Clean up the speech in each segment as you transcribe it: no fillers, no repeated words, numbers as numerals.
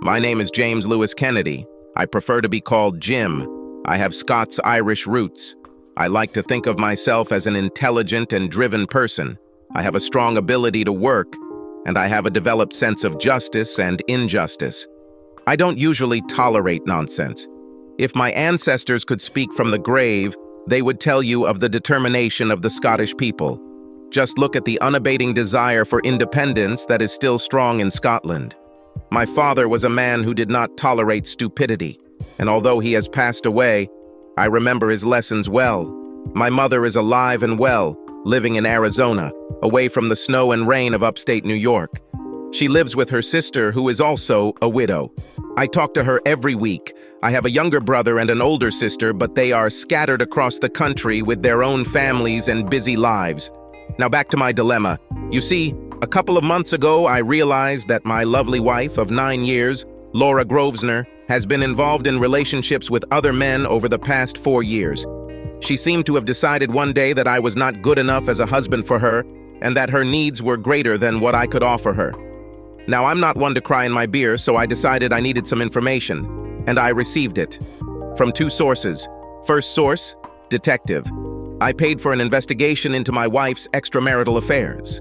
My name is James Lewis Kennedy. I prefer to be called Jim. I have Scots-Irish roots. I like to think of myself as an intelligent and driven person. I have a strong ability to work, and I have a developed sense of justice and injustice. I don't usually tolerate nonsense. If my ancestors could speak from the grave, they would tell you of the determination of the Scottish people. Just look at the unabating desire for independence that is still strong in Scotland. My father was a man who did not tolerate stupidity, and although he has passed away, I remember his lessons well. My mother is alive and well, living in Arizona, away from the snow and rain of upstate New York. She lives with her sister, who is also a widow. I talk to her every week. I have a younger brother and an older sister, but they are scattered across the country with their own families and busy lives. Now back to my dilemma. You see, a couple of months ago, I realized that my lovely wife of 9 years, Laura Grosvenor, has been involved in relationships with other men over the past 4 years. She seemed to have decided one day that I was not good enough as a husband for her, and that her needs were greater than what I could offer her. Now, I'm not one to cry in my beer, so I decided I needed some information, and I received it. From 2 sources. First source, detective. I paid for an investigation into my wife's extramarital affairs.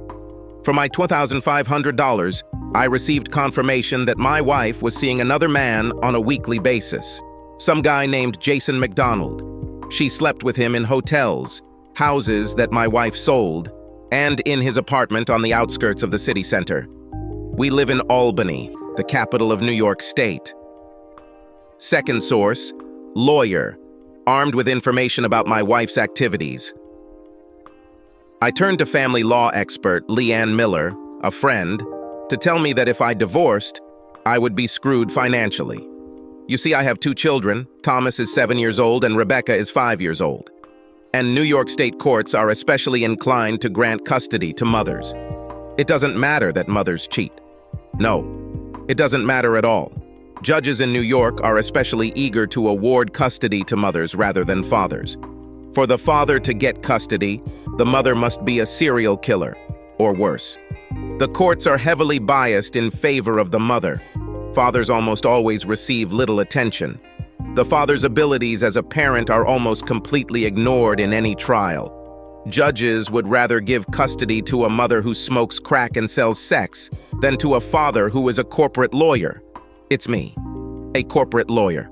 For my $2,500, I received confirmation that my wife was seeing another man on a weekly basis. Some guy named Jason McDonald. She slept with him in hotels, houses that my wife sold, and in his apartment on the outskirts of the city center. We live in Albany, the capital of New York State. Second source, lawyer, armed with information about my wife's activities. I turned to family law expert Leanne Miller, a friend, to tell me that if I divorced, I would be screwed financially. You see, I have 2 children. Thomas is 7 years old and Rebecca is 5 years old. And New York state courts are especially inclined to grant custody to mothers. It doesn't matter that mothers cheat. No, it doesn't matter at all. Judges in New York are especially eager to award custody to mothers rather than fathers. For the father to get custody, the mother must be a serial killer, or worse. The courts are heavily biased in favor of the mother. Fathers almost always receive little attention. The father's abilities as a parent are almost completely ignored in any trial. Judges would rather give custody to a mother who smokes crack and sells sex than to a father who is a corporate lawyer. It's me, a corporate lawyer.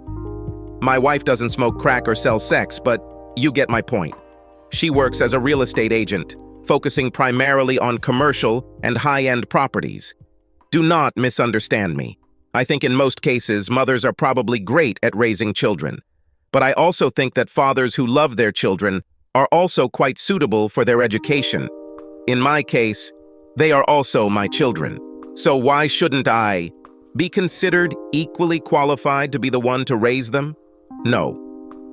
My wife doesn't smoke crack or sell sex, but you get my point. She works as a real estate agent, focusing primarily on commercial and high-end properties. Do not misunderstand me. I think in most cases, mothers are probably great at raising children. But I also think that fathers who love their children are also quite suitable for their education. In my case, they are also my children. So why shouldn't I be considered equally qualified to be the one to raise them? No.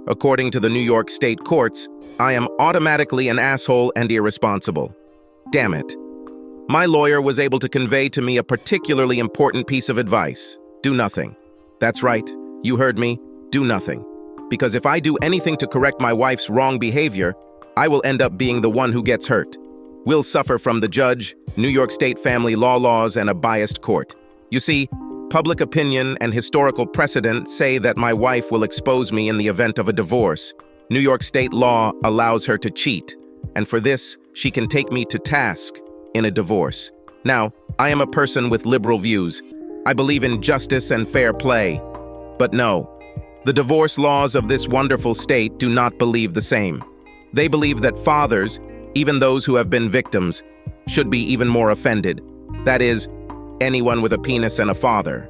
According to the New York state courts, I am automatically an asshole and irresponsible. Damn it. My lawyer was able to convey to me a particularly important piece of advice. Do nothing. That's right. You heard me. Do nothing. Because if I do anything to correct my wife's wrong behavior, I will end up being the one who gets hurt. We'll suffer from the judge, New York state family law laws, and a biased court. You see, public opinion and historical precedent say that my wife will expose me in the event of a divorce. New York state law allows her to cheat, and for this, she can take me to task in a divorce. Now, I am a person with liberal views. I believe in justice and fair play. But no, the divorce laws of this wonderful state do not believe the same. They believe that fathers, even those who have been victims, should be even more offended. That is, anyone with a penis and a father.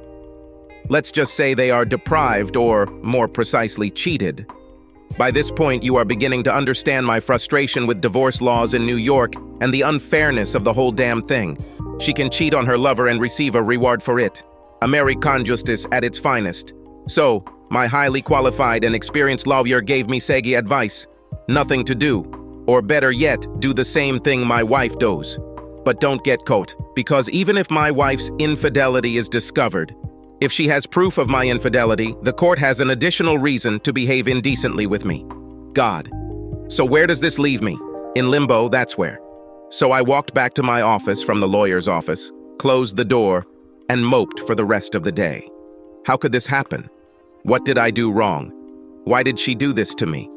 Let's just say they are deprived, or more precisely, cheated. By this point, you are beginning to understand my frustration with divorce laws in New York and the unfairness of the whole damn thing. She can cheat on her lover and receive a reward for it. American justice at its finest. So, my highly qualified and experienced lawyer gave me saggy advice. Nothing to do. Or better yet, do the same thing my wife does. But don't get caught, because even if my wife's infidelity is discovered, if she has proof of my infidelity, the court has an additional reason to behave indecently with me. God. So where does this leave me? In limbo, that's where. So I walked back to my office from the lawyer's office, closed the door, and moped for the rest of the day. How could this happen? What did I do wrong? Why did she do this to me?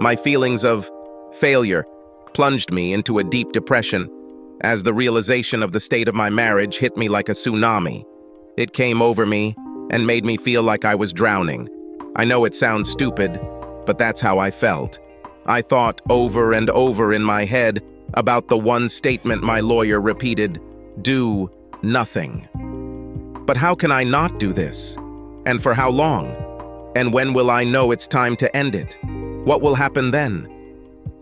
My feelings of failure plunged me into a deep depression as the realization of the state of my marriage hit me like a tsunami. It came over me and made me feel like I was drowning. I know it sounds stupid, but that's how I felt. I thought over and over in my head about the one statement my lawyer repeated: do nothing. But how can I not do this? And for how long? And when will I know it's time to end it? What will happen then?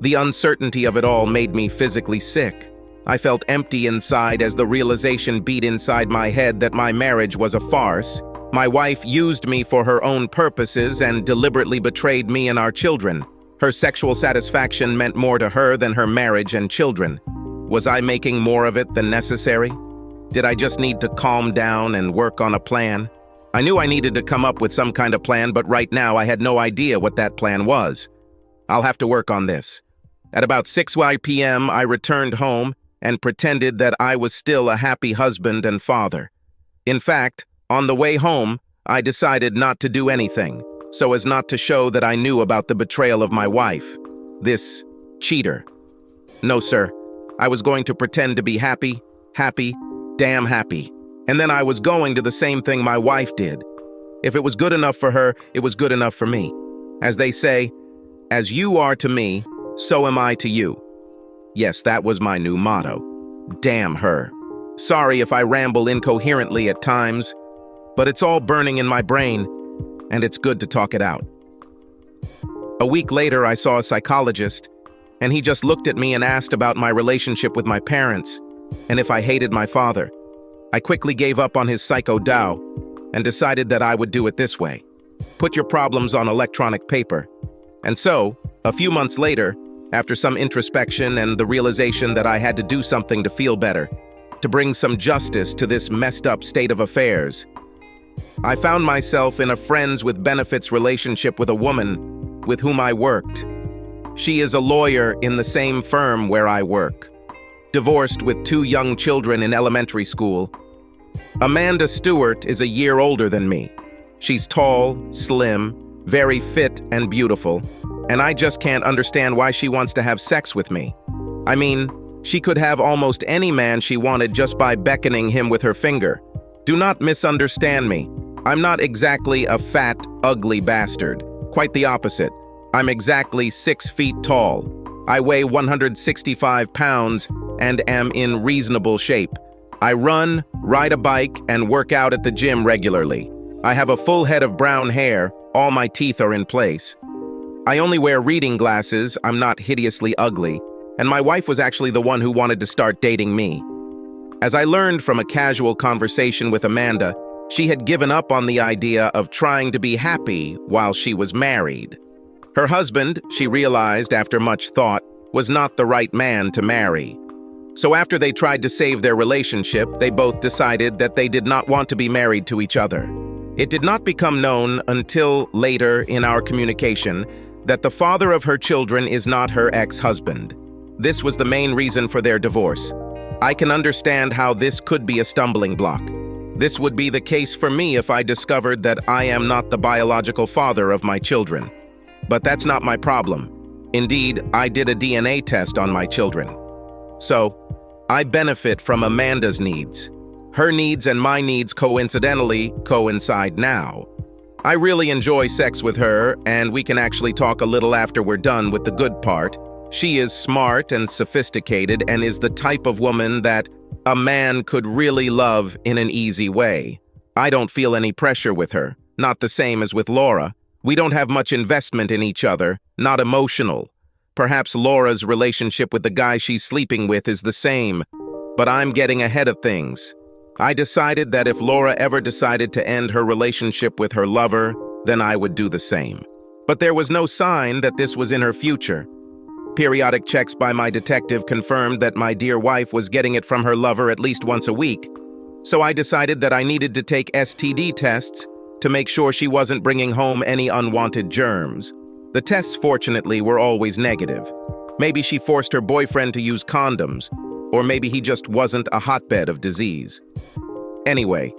The uncertainty of it all made me physically sick. I felt empty inside as the realization beat inside my head that my marriage was a farce. My wife used me for her own purposes and deliberately betrayed me and our children. Her sexual satisfaction meant more to her than her marriage and children. Was I making more of it than necessary? Did I just need to calm down and work on a plan? I knew I needed to come up with some kind of plan, but right now I had no idea what that plan was. I'll have to work on this. At about 6 p.m., I returned home and pretended that I was still a happy husband and father. In fact, on the way home, I decided not to do anything, so as not to show that I knew about the betrayal of my wife, this cheater. No, sir. I was going to pretend to be happy, damn happy. And then I was going to the same thing my wife did. If it was good enough for her, it was good enough for me. As they say, as you are to me, so am I to you. Yes, that was my new motto. Damn her. Sorry if I ramble incoherently at times, but it's all burning in my brain, and it's good to talk it out. A week later, I saw a psychologist, and he just looked at me and asked about my relationship with my parents, and if I hated my father. I quickly gave up on his psycho Tao and decided that I would do it this way. Put your problems on electronic paper. And so, a few months later, after some introspection and the realization that I had to do something to feel better, to bring some justice to this messed up state of affairs, I found myself in a friends with benefits relationship with a woman with whom I worked. She is a lawyer in the same firm where I work, divorced with 2 young children in elementary school. Amanda Stewart is a year older than me. She's tall, slim, very fit and beautiful, and I just can't understand why she wants to have sex with me. I mean, she could have almost any man she wanted just by beckoning him with her finger. Do not misunderstand me. I'm not exactly a fat, ugly bastard. Quite the opposite. I'm exactly 6 feet tall. I weigh 165 pounds and am in reasonable shape. I run, ride a bike, and work out at the gym regularly. I have a full head of brown hair, all my teeth are in place. I only wear reading glasses, I'm not hideously ugly, and my wife was actually the one who wanted to start dating me. As I learned from a casual conversation with Amanda, she had given up on the idea of trying to be happy while she was married. Her husband, she realized after much thought, was not the right man to marry. So after they tried to save their relationship, they both decided that they did not want to be married to each other. It did not become known until later in our communication that the father of her children is not her ex-husband. This was the main reason for their divorce. I can understand how this could be a stumbling block. This would be the case for me if I discovered that I am not the biological father of my children. But that's not my problem. Indeed, I did a DNA test on my children. So, I benefit from Amanda's needs. Her needs and my needs coincidentally coincide now. I really enjoy sex with her, and we can actually talk a little after we're done with the good part. She is smart and sophisticated and is the type of woman that a man could really love in an easy way. I don't feel any pressure with her, not the same as with Laura. We don't have much investment in each other, not emotional. Perhaps Laura's relationship with the guy she's sleeping with is the same, but I'm getting ahead of things. I decided that if Laura ever decided to end her relationship with her lover, then I would do the same. But there was no sign that this was in her future. Periodic checks by my detective confirmed that my dear wife was getting it from her lover at least once a week, so I decided that I needed to take STD tests to make sure she wasn't bringing home any unwanted germs. The tests, fortunately, were always negative. Maybe she forced her boyfriend to use condoms, or maybe he just wasn't a hotbed of disease. Anyway,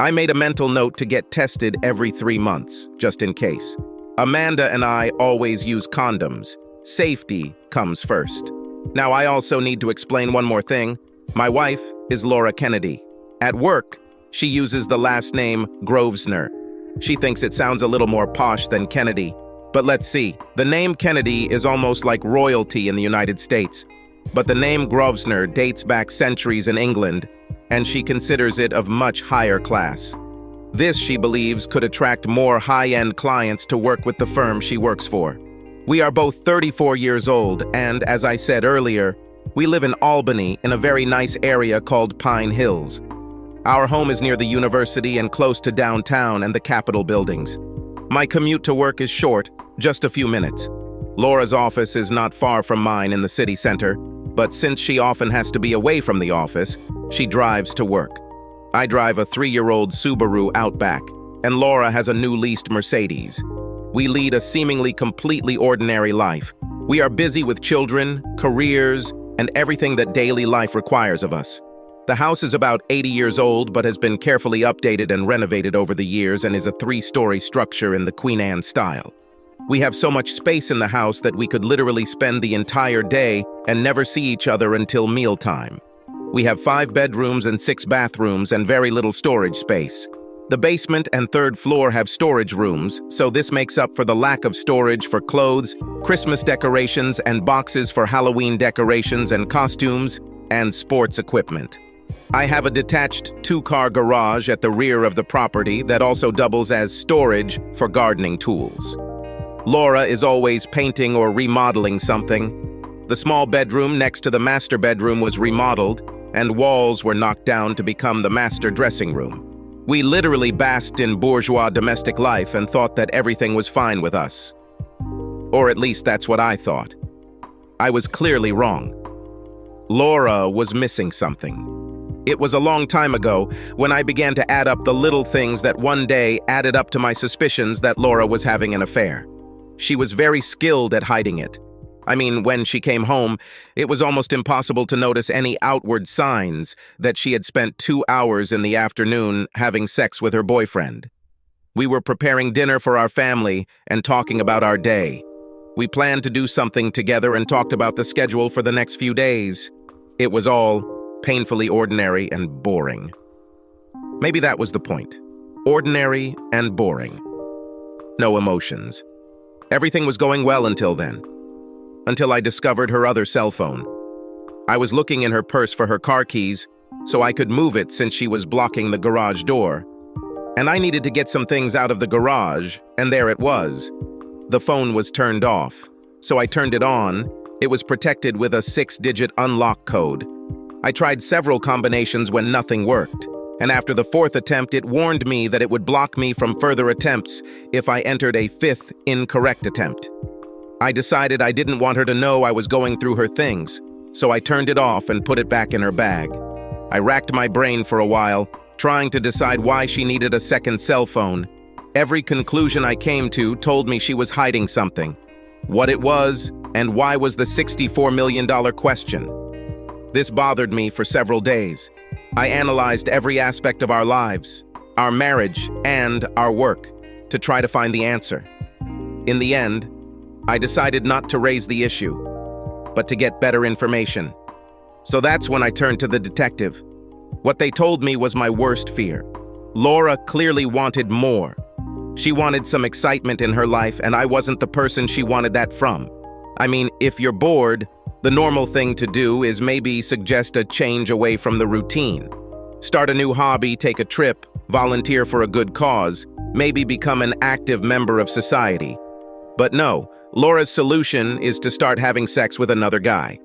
I made a mental note to get tested every 3 months, just in case. Amanda and I always use condoms. Safety comes first. Now, I also need to explain one more thing. My wife is Laura Kennedy. At work, she uses the last name Grosvenor. She thinks it sounds a little more posh than Kennedy. But let's see. The name Kennedy is almost like royalty in the United States. But the name Grosvenor dates back centuries in England, and she considers it of much higher class. This, she believes, could attract more high-end clients to work with the firm she works for. We are both 34 years old, and as I said earlier, we live in Albany in a very nice area called Pine Hills. Our home is near the university and close to downtown and the Capitol buildings. My commute to work is short, just a few minutes. Laura's office is not far from mine in the city center, but since she often has to be away from the office, she drives to work. I drive a 3-year-old Subaru Outback, and Laura has a new leased Mercedes. We lead a seemingly completely ordinary life. We are busy with children, careers, and everything that daily life requires of us. The house is about 80 years old, but has been carefully updated and renovated over the years and is a 3-story structure in the Queen Anne style. We have so much space in the house that we could literally spend the entire day and never see each other until mealtime. We have 5 bedrooms and 6 bathrooms and very little storage space. The basement and 3rd floor have storage rooms, so this makes up for the lack of storage for clothes, Christmas decorations, and boxes for Halloween decorations and costumes, and sports equipment. I have a detached 2-car garage at the rear of the property that also doubles as storage for gardening tools. Laura is always painting or remodeling something. The small bedroom next to the master bedroom was remodeled, and walls were knocked down to become the master dressing room. We literally basked in bourgeois domestic life and thought that everything was fine with us. Or at least that's what I thought. I was clearly wrong. Laura was missing something. It was a long time ago when I began to add up the little things that one day added up to my suspicions that Laura was having an affair. She was very skilled at hiding it. I mean, when she came home, it was almost impossible to notice any outward signs that she had spent 2 hours in the afternoon having sex with her boyfriend. We were preparing dinner for our family and talking about our day. We planned to do something together and talked about the schedule for the next few days. It was all painfully ordinary and boring. Maybe that was the point. Ordinary and boring. No emotions. Everything was going well until then. Until I discovered her other cell phone. I was looking in her purse for her car keys so I could move it since she was blocking the garage door. And I needed to get some things out of the garage, and there it was. The phone was turned off, so I turned it on. It was protected with a 6-digit unlock code. I tried several combinations when nothing worked, and after the 4th attempt, it warned me that it would block me from further attempts if I entered a 5th incorrect attempt. I decided I didn't want her to know I was going through her things, so I turned it off and put it back in her bag. I racked my brain for a while, trying to decide why she needed a second cell phone. Every conclusion I came to told me she was hiding something. What it was, and why was the $64 million question. This bothered me for several days. I analyzed every aspect of our lives, our marriage, and our work to try to find the answer. In the end, I decided not to raise the issue, but to get better information. So that's when I turned to the detective. What they told me was my worst fear. Laura clearly wanted more. She wanted some excitement in her life, and I wasn't the person she wanted that from. I mean, if you're bored, the normal thing to do is maybe suggest a change away from the routine. Start a new hobby, take a trip, volunteer for a good cause, maybe become an active member of society. But no, Laura's solution is to start having sex with another guy.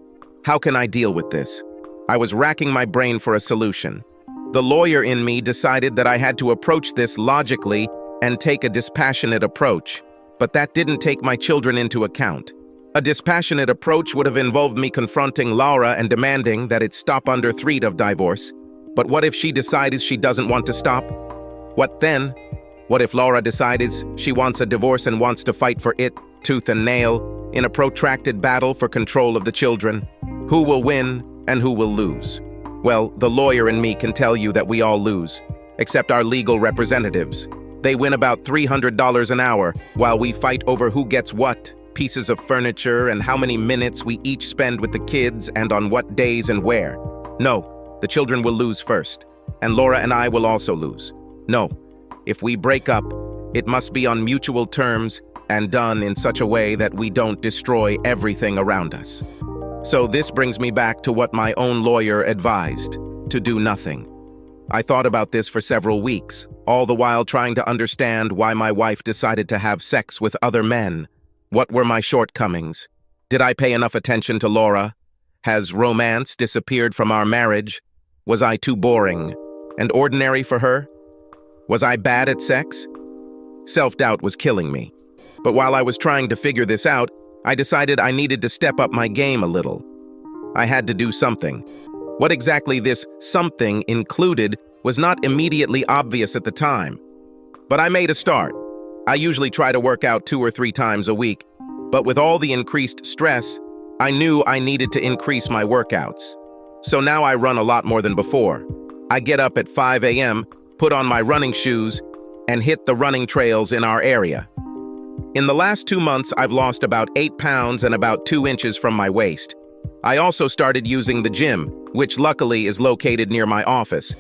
How can I deal with this? I was racking my brain for a solution. The lawyer in me decided that I had to approach this logically and take a dispassionate approach, but that didn't take my children into account. A dispassionate approach would have involved me confronting Laura and demanding that it stop under threat of divorce. But what if she decides she doesn't want to stop? What then? What if Laura decides she wants a divorce and wants to fight for it, tooth and nail, in a protracted battle for control of the children? Who will win and who will lose? Well, the lawyer in me can tell you that we all lose. except our legal representatives. They win about $300 an hour, while we fight over who gets what, pieces of furniture, and how many minutes we each spend with the kids and on what days and where. No, the children will lose first, and Laura and I will also lose. No, if we break up, it must be on mutual terms and done in such a way that we don't destroy everything around us. So this brings me back to what my own lawyer advised, to do nothing. I thought about this for several weeks, all the while trying to understand why my wife decided to have sex with other men. What were my shortcomings? Did I pay enough attention to Laura? Has romance disappeared from our marriage? Was I too boring and ordinary for her? Was I bad at sex? Self-doubt was killing me. But while I was trying to figure this out, I decided I needed to step up my game a little. I had to do something. What exactly this something included was not immediately obvious at the time. But I made a start. I usually try to work out 2 or 3 times a week, but with all the increased stress, I knew I needed to increase my workouts. So now I run a lot more than before. I get up at 5 a.m., put on my running shoes, and hit the running trails in our area. In the last 2 months, I've lost about 8 pounds and about 2 inches from my waist. I also started using the gym, which luckily is located near my office.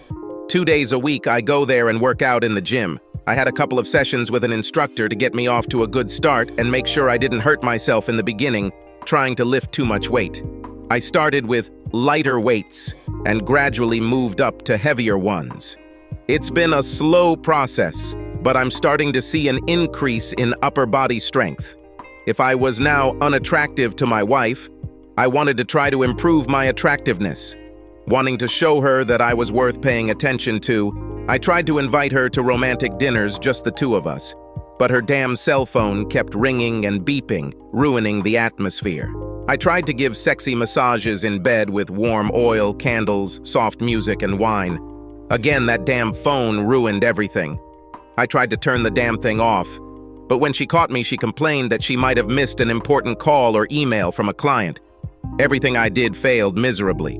2 days a week, I go there and work out in the gym. I had a couple of sessions with an instructor to get me off to a good start and make sure I didn't hurt myself in the beginning, trying to lift too much weight. I started with lighter weights and gradually moved up to heavier ones. It's been a slow process, but I'm starting to see an increase in upper body strength. If I was now unattractive to my wife, I wanted to try to improve my attractiveness. Wanting to show her that I was worth paying attention to, I tried to invite her to romantic dinners, just the 2 of us. But her damn cell phone kept ringing and beeping, ruining the atmosphere. I tried to give sexy massages in bed with warm oil, candles, soft music, and wine. Again, that damn phone ruined everything. I tried to turn the damn thing off, but when she caught me, she complained that she might have missed an important call or email from a client. Everything I did failed miserably.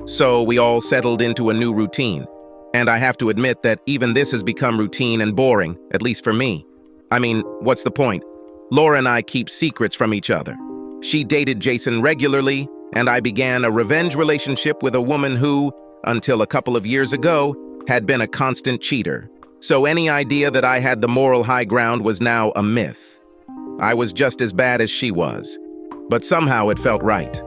So we all settled into a new routine. And I have to admit that even this has become routine and boring, at least for me. I mean, what's the point? Laura and I keep secrets from each other. She dated Jason regularly, and I began a revenge relationship with a woman who, until a couple of years ago, had been a constant cheater. So any idea that I had the moral high ground was now a myth. I was just as bad as she was. But somehow it felt right.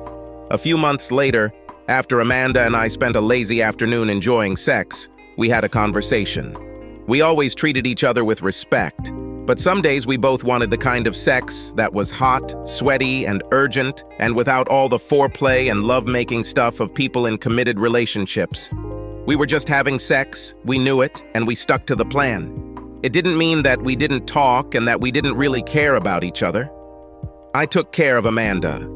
A few months later, after Amanda and I spent a lazy afternoon enjoying sex, we had a conversation. We always treated each other with respect, but some days we both wanted the kind of sex that was hot, sweaty, and urgent, and without all the foreplay and love-making stuff of people in committed relationships. We were just having sex, we knew it, and we stuck to the plan. It didn't mean that we didn't talk and that we didn't really care about each other. I took care of Amanda.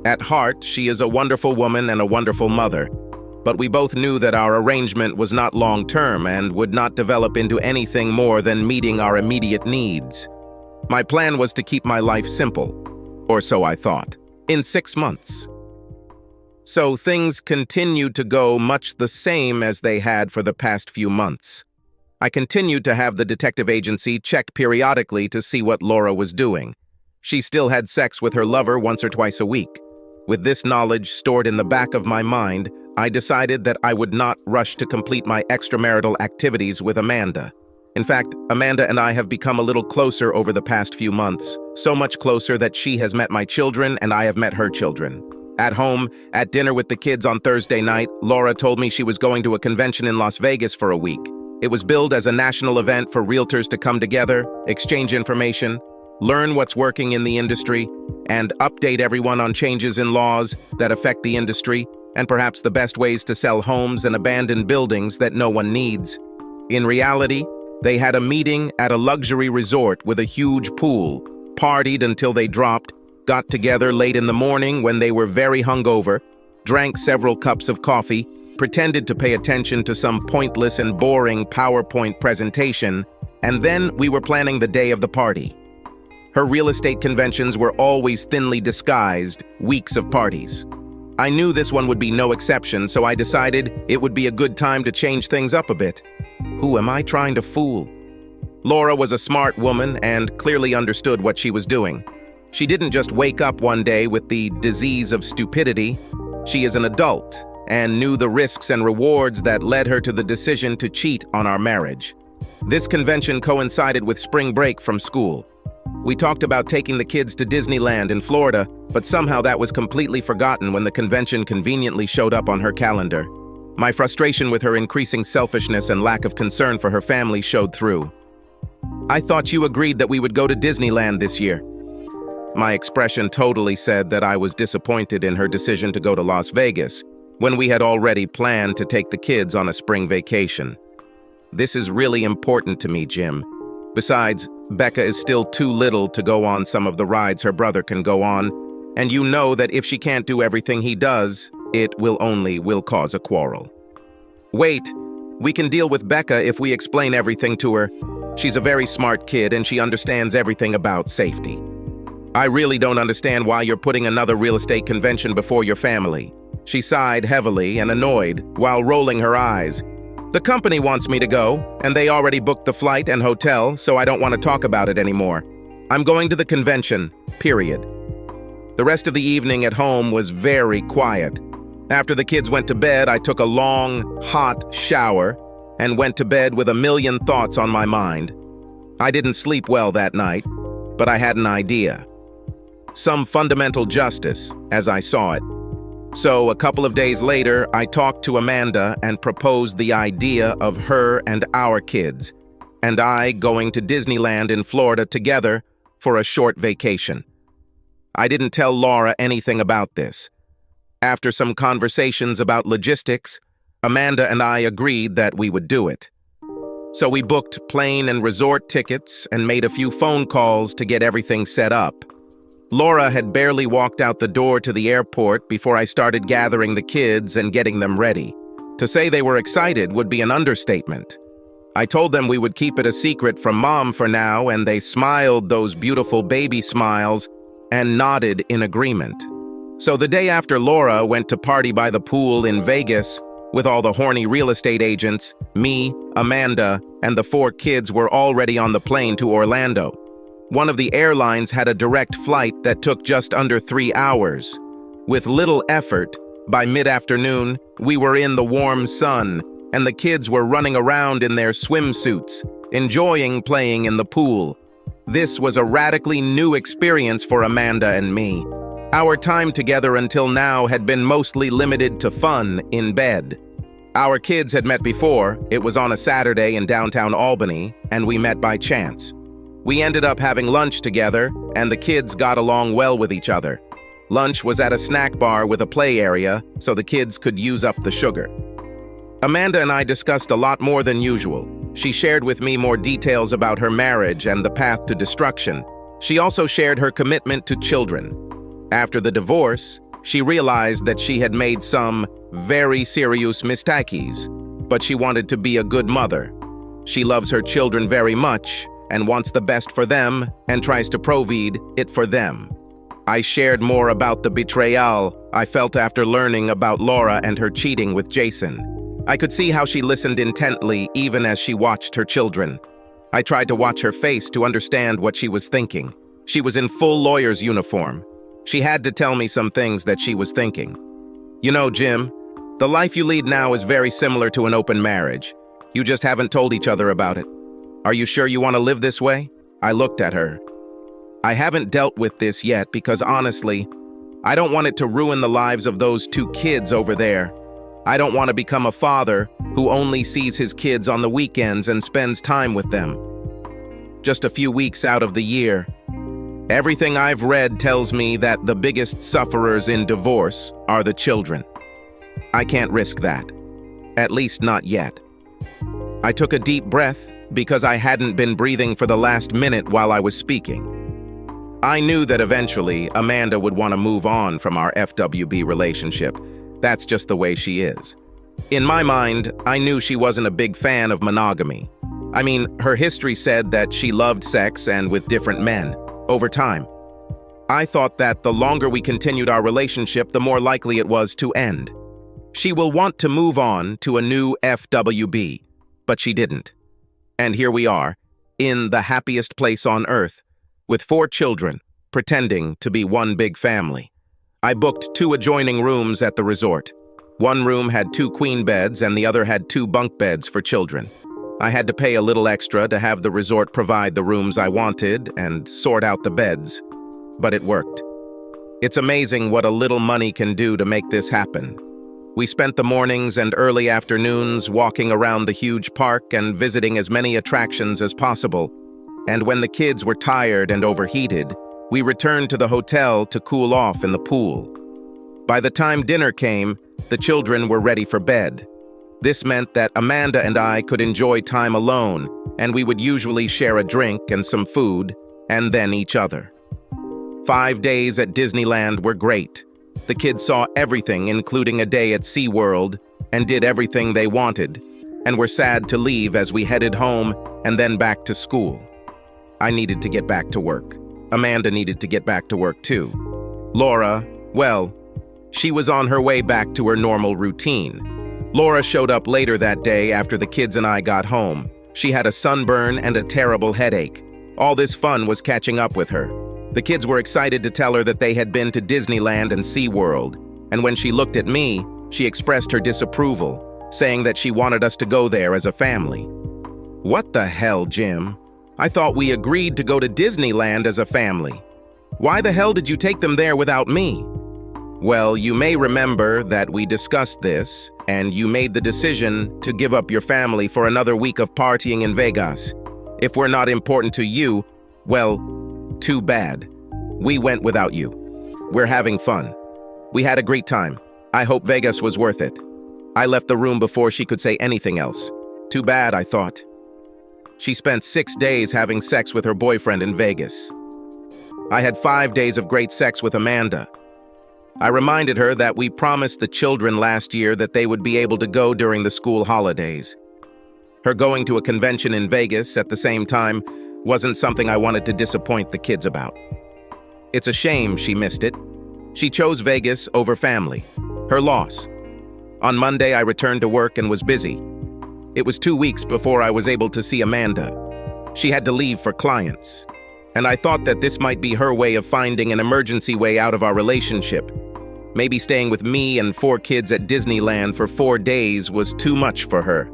At heart, she is a wonderful woman and a wonderful mother, but we both knew that our arrangement was not long-term and would not develop into anything more than meeting our immediate needs. My plan was to keep my life simple, or so I thought, in 6 months. So things continued to go much the same as they had for the past few months. I continued to have the detective agency check periodically to see what Laura was doing. She still had sex with her lover once or twice a week. With this knowledge stored in the back of my mind, I decided that I would not rush to complete my extramarital activities with Amanda. In fact, Amanda and I have become a little closer over the past few months, so much closer that she has met my children and I have met her children. At home, at dinner with the kids on Thursday night, Laura told me she was going to a convention in Las Vegas for a week. It was billed as a national event for realtors to come together, exchange information, learn what's working in the industry, and update everyone on changes in laws that affect the industry, and perhaps the best ways to sell homes and abandoned buildings that no one needs. In reality, they had a meeting at a luxury resort with a huge pool, partied until they dropped, got together late in the morning when they were very hungover, drank several cups of coffee, pretended to pay attention to some pointless and boring PowerPoint presentation, and then we were planning the day of the party. Her real estate conventions were always thinly disguised weeks of parties. I knew this one would be no exception, so I decided it would be a good time to change things up a bit. Who am I trying to fool? Laura was a smart woman and clearly understood what she was doing. She didn't just wake up one day with the disease of stupidity. She is an adult and knew the risks and rewards that led her to the decision to cheat on our marriage. This convention coincided with spring break from school. We talked about taking the kids to Disneyland in Florida, but somehow that was completely forgotten when the convention conveniently showed up on her calendar. My frustration with her increasing selfishness and lack of concern for her family showed through. "I thought you agreed that we would go to Disneyland this year." My expression totally said that I was disappointed in her decision to go to Las Vegas, when we had already planned to take the kids on a spring vacation. "This is really important to me, Jim. Besides, Becca is still too little to go on some of the rides her brother can go on, and you know that if she can't do everything he does, it will cause a quarrel." "Wait, we can deal with Becca if we explain everything to her. She's a very smart kid and she understands everything about safety." "I really don't understand why you're putting another real estate convention before your family." She sighed heavily and annoyed while rolling her eyes. "The company wants me to go, and they already booked the flight and hotel, so I don't want to talk about it anymore. I'm going to the convention, period." The rest of the evening at home was very quiet. After the kids went to bed, I took a long, hot shower and went to bed with a million thoughts on my mind. I didn't sleep well that night, but I had an idea. Some fundamental justice, as I saw it. So a couple of days later, I talked to Amanda and proposed the idea of her and our kids, and I going to Disneyland in Florida together for a short vacation. I didn't tell Laura anything about this. After some conversations about logistics, Amanda and I agreed that we would do it. So we booked plane and resort tickets and made a few phone calls to get everything set up. Laura had barely walked out the door to the airport before I started gathering the kids and getting them ready. To say they were excited would be an understatement. I told them we would keep it a secret from Mom for now, and they smiled those beautiful baby smiles and nodded in agreement. So the day after Laura went to party by the pool in Vegas with all the horny real estate agents, me, Amanda, and the 4 kids were already on the plane to Orlando. One of the airlines had a direct flight that took just under 3 hours. With little effort, by mid-afternoon, we were in the warm sun, and the kids were running around in their swimsuits, enjoying playing in the pool. This was a radically new experience for Amanda and me. Our time together until now had been mostly limited to fun in bed. Our kids had met before. It was on a Saturday in downtown Albany, and we met by chance. We ended up having lunch together, and the kids got along well with each other. Lunch was at a snack bar with a play area, so the kids could use up the sugar. Amanda and I discussed a lot more than usual. She shared with me more details about her marriage and the path to destruction. She also shared her commitment to children. After the divorce, she realized that she had made some very serious mistakes, but she wanted to be a good mother. She loves her children very much and wants the best for them and tries to provide it for them. I shared more about the betrayal I felt after learning about Laura and her cheating with Jason. I could see how she listened intently even as she watched her children. I tried to watch her face to understand what she was thinking. She was in full lawyer's uniform. She had to tell me some things that she was thinking. "You know, Jim, the life you lead now is very similar to an open marriage. You just haven't told each other about it. Are you sure you want to live this way?" I looked at her. "I haven't dealt with this yet because honestly, I don't want it to ruin the lives of those 2 kids over there. I don't want to become a father who only sees his kids on the weekends and spends time with them. Just a few weeks out of the year. Everything I've read tells me that the biggest sufferers in divorce are the children. I can't risk that. At least not yet." I took a deep breath because I hadn't been breathing for the last minute while I was speaking. I knew that eventually Amanda would want to move on from our FWB relationship. That's just the way she is. In my mind, I knew she wasn't a big fan of monogamy. I mean, her history said that she loved sex and with different men, over time. I thought that the longer we continued our relationship, the more likely it was to end. She will want to move on to a new FWB, but she didn't. And here we are, in the happiest place on earth, with 4 children, pretending to be one big family. I booked 2 adjoining rooms at the resort. One room had 2 queen beds and the other had 2 bunk beds for children. I had to pay a little extra to have the resort provide the rooms I wanted and sort out the beds, but it worked. It's amazing what a little money can do to make this happen. We spent the mornings and early afternoons walking around the huge park and visiting as many attractions as possible, and when the kids were tired and overheated, we returned to the hotel to cool off in the pool. By the time dinner came, the children were ready for bed. This meant that Amanda and I could enjoy time alone, and we would usually share a drink and some food, and then each other. 5 days at Disneyland were great. The kids saw everything, including a day at SeaWorld, and did everything they wanted, and were sad to leave as we headed home and then back to school. I needed to get back to work. Amanda needed to get back to work too. Laura, well, she was on her way back to her normal routine. Laura showed up later that day after the kids and I got home. She had a sunburn and a terrible headache. All this fun was catching up with her. The kids were excited to tell her that they had been to Disneyland and SeaWorld, and when she looked at me, she expressed her disapproval, saying that she wanted us to go there as a family. What the hell, Jim? I thought we agreed to go to Disneyland as a family. Why the hell did you take them there without me? Well, you may remember that we discussed this, and you made the decision to give up your family for another week of partying in Vegas. If we're not important to you, well, too bad. We went without you. We're having fun. We had a great time. I hope Vegas was worth it. I left the room before she could say anything else. Too bad, I thought. She spent 6 days having sex with her boyfriend in Vegas. I had 5 days of great sex with Amanda. I reminded her that we promised the children last year that they would be able to go during the school holidays. Her going to a convention in Vegas at the same time wasn't something I wanted to disappoint the kids about. It's a shame she missed it. She chose Vegas over family. Her loss. On Monday, I returned to work and was busy. It was 2 weeks before I was able to see Amanda. She had to leave for clients, and I thought that this might be her way of finding an emergency way out of our relationship. Maybe staying with me and 4 kids at Disneyland for 4 days was too much for her.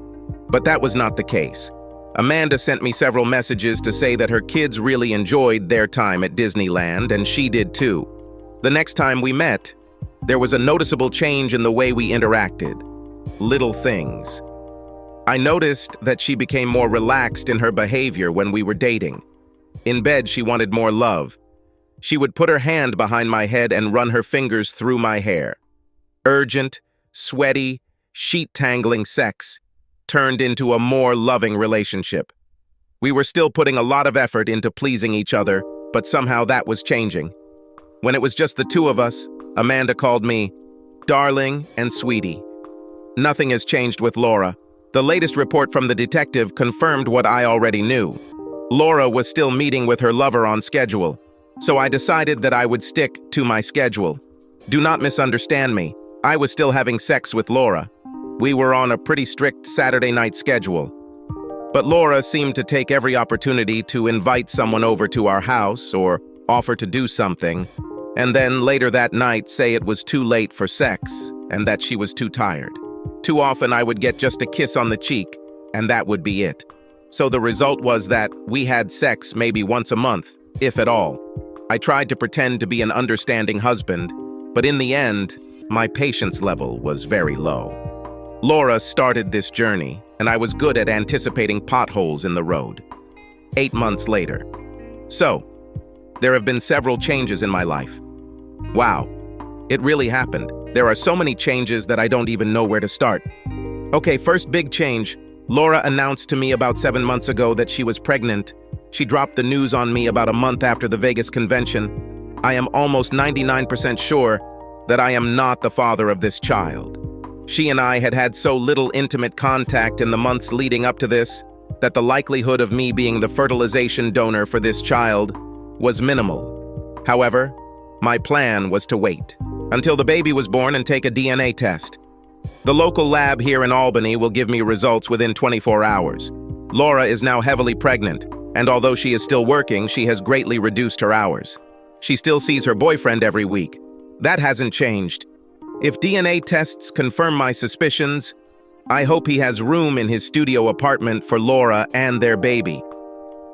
But that was not the case. Amanda sent me several messages to say that her kids really enjoyed their time at Disneyland, and she did too. The next time we met, there was a noticeable change in the way we interacted. Little things. I noticed that she became more relaxed in her behavior when we were dating. In bed, she wanted more love. She would put her hand behind my head and run her fingers through my hair. Urgent, sweaty, sheet-tangling sex turned into a more loving relationship. We were still putting a lot of effort into pleasing each other, but somehow that was changing. When it was just the 2 of us, Amanda called me darling and sweetie. Nothing has changed with Laura. The latest report from the detective confirmed what I already knew. Laura was still meeting with her lover on schedule, so I decided that I would stick to my schedule. Do not misunderstand me. I was still having sex with Laura. We were on a pretty strict Saturday night schedule. But Laura seemed to take every opportunity to invite someone over to our house or offer to do something, and then later that night say it was too late for sex and that she was too tired. Too often I would get just a kiss on the cheek, and that would be it. So the result was that we had sex maybe once a month, if at all. I tried to pretend to be an understanding husband, but in the end, my patience level was very low. Laura started this journey, and I was good at anticipating potholes in the road. 8 months later. So, there have been several changes in my life. Wow, it really happened. There are so many changes that I don't even know where to start. Okay, first big change. Laura announced to me about 7 months ago that she was pregnant. She dropped the news on me about a month after the Vegas convention. I am almost 99% sure that I am not the father of this child. She and I had had so little intimate contact in the months leading up to this that the likelihood of me being the fertilization donor for this child was minimal. However, my plan was to wait until the baby was born and take a DNA test. The local lab here in Albany will give me results within 24 hours. Laura is now heavily pregnant, and although she is still working, she has greatly reduced her hours. She still sees her boyfriend every week. That hasn't changed. If DNA tests confirm my suspicions, I hope he has room in his studio apartment for Laura and their baby.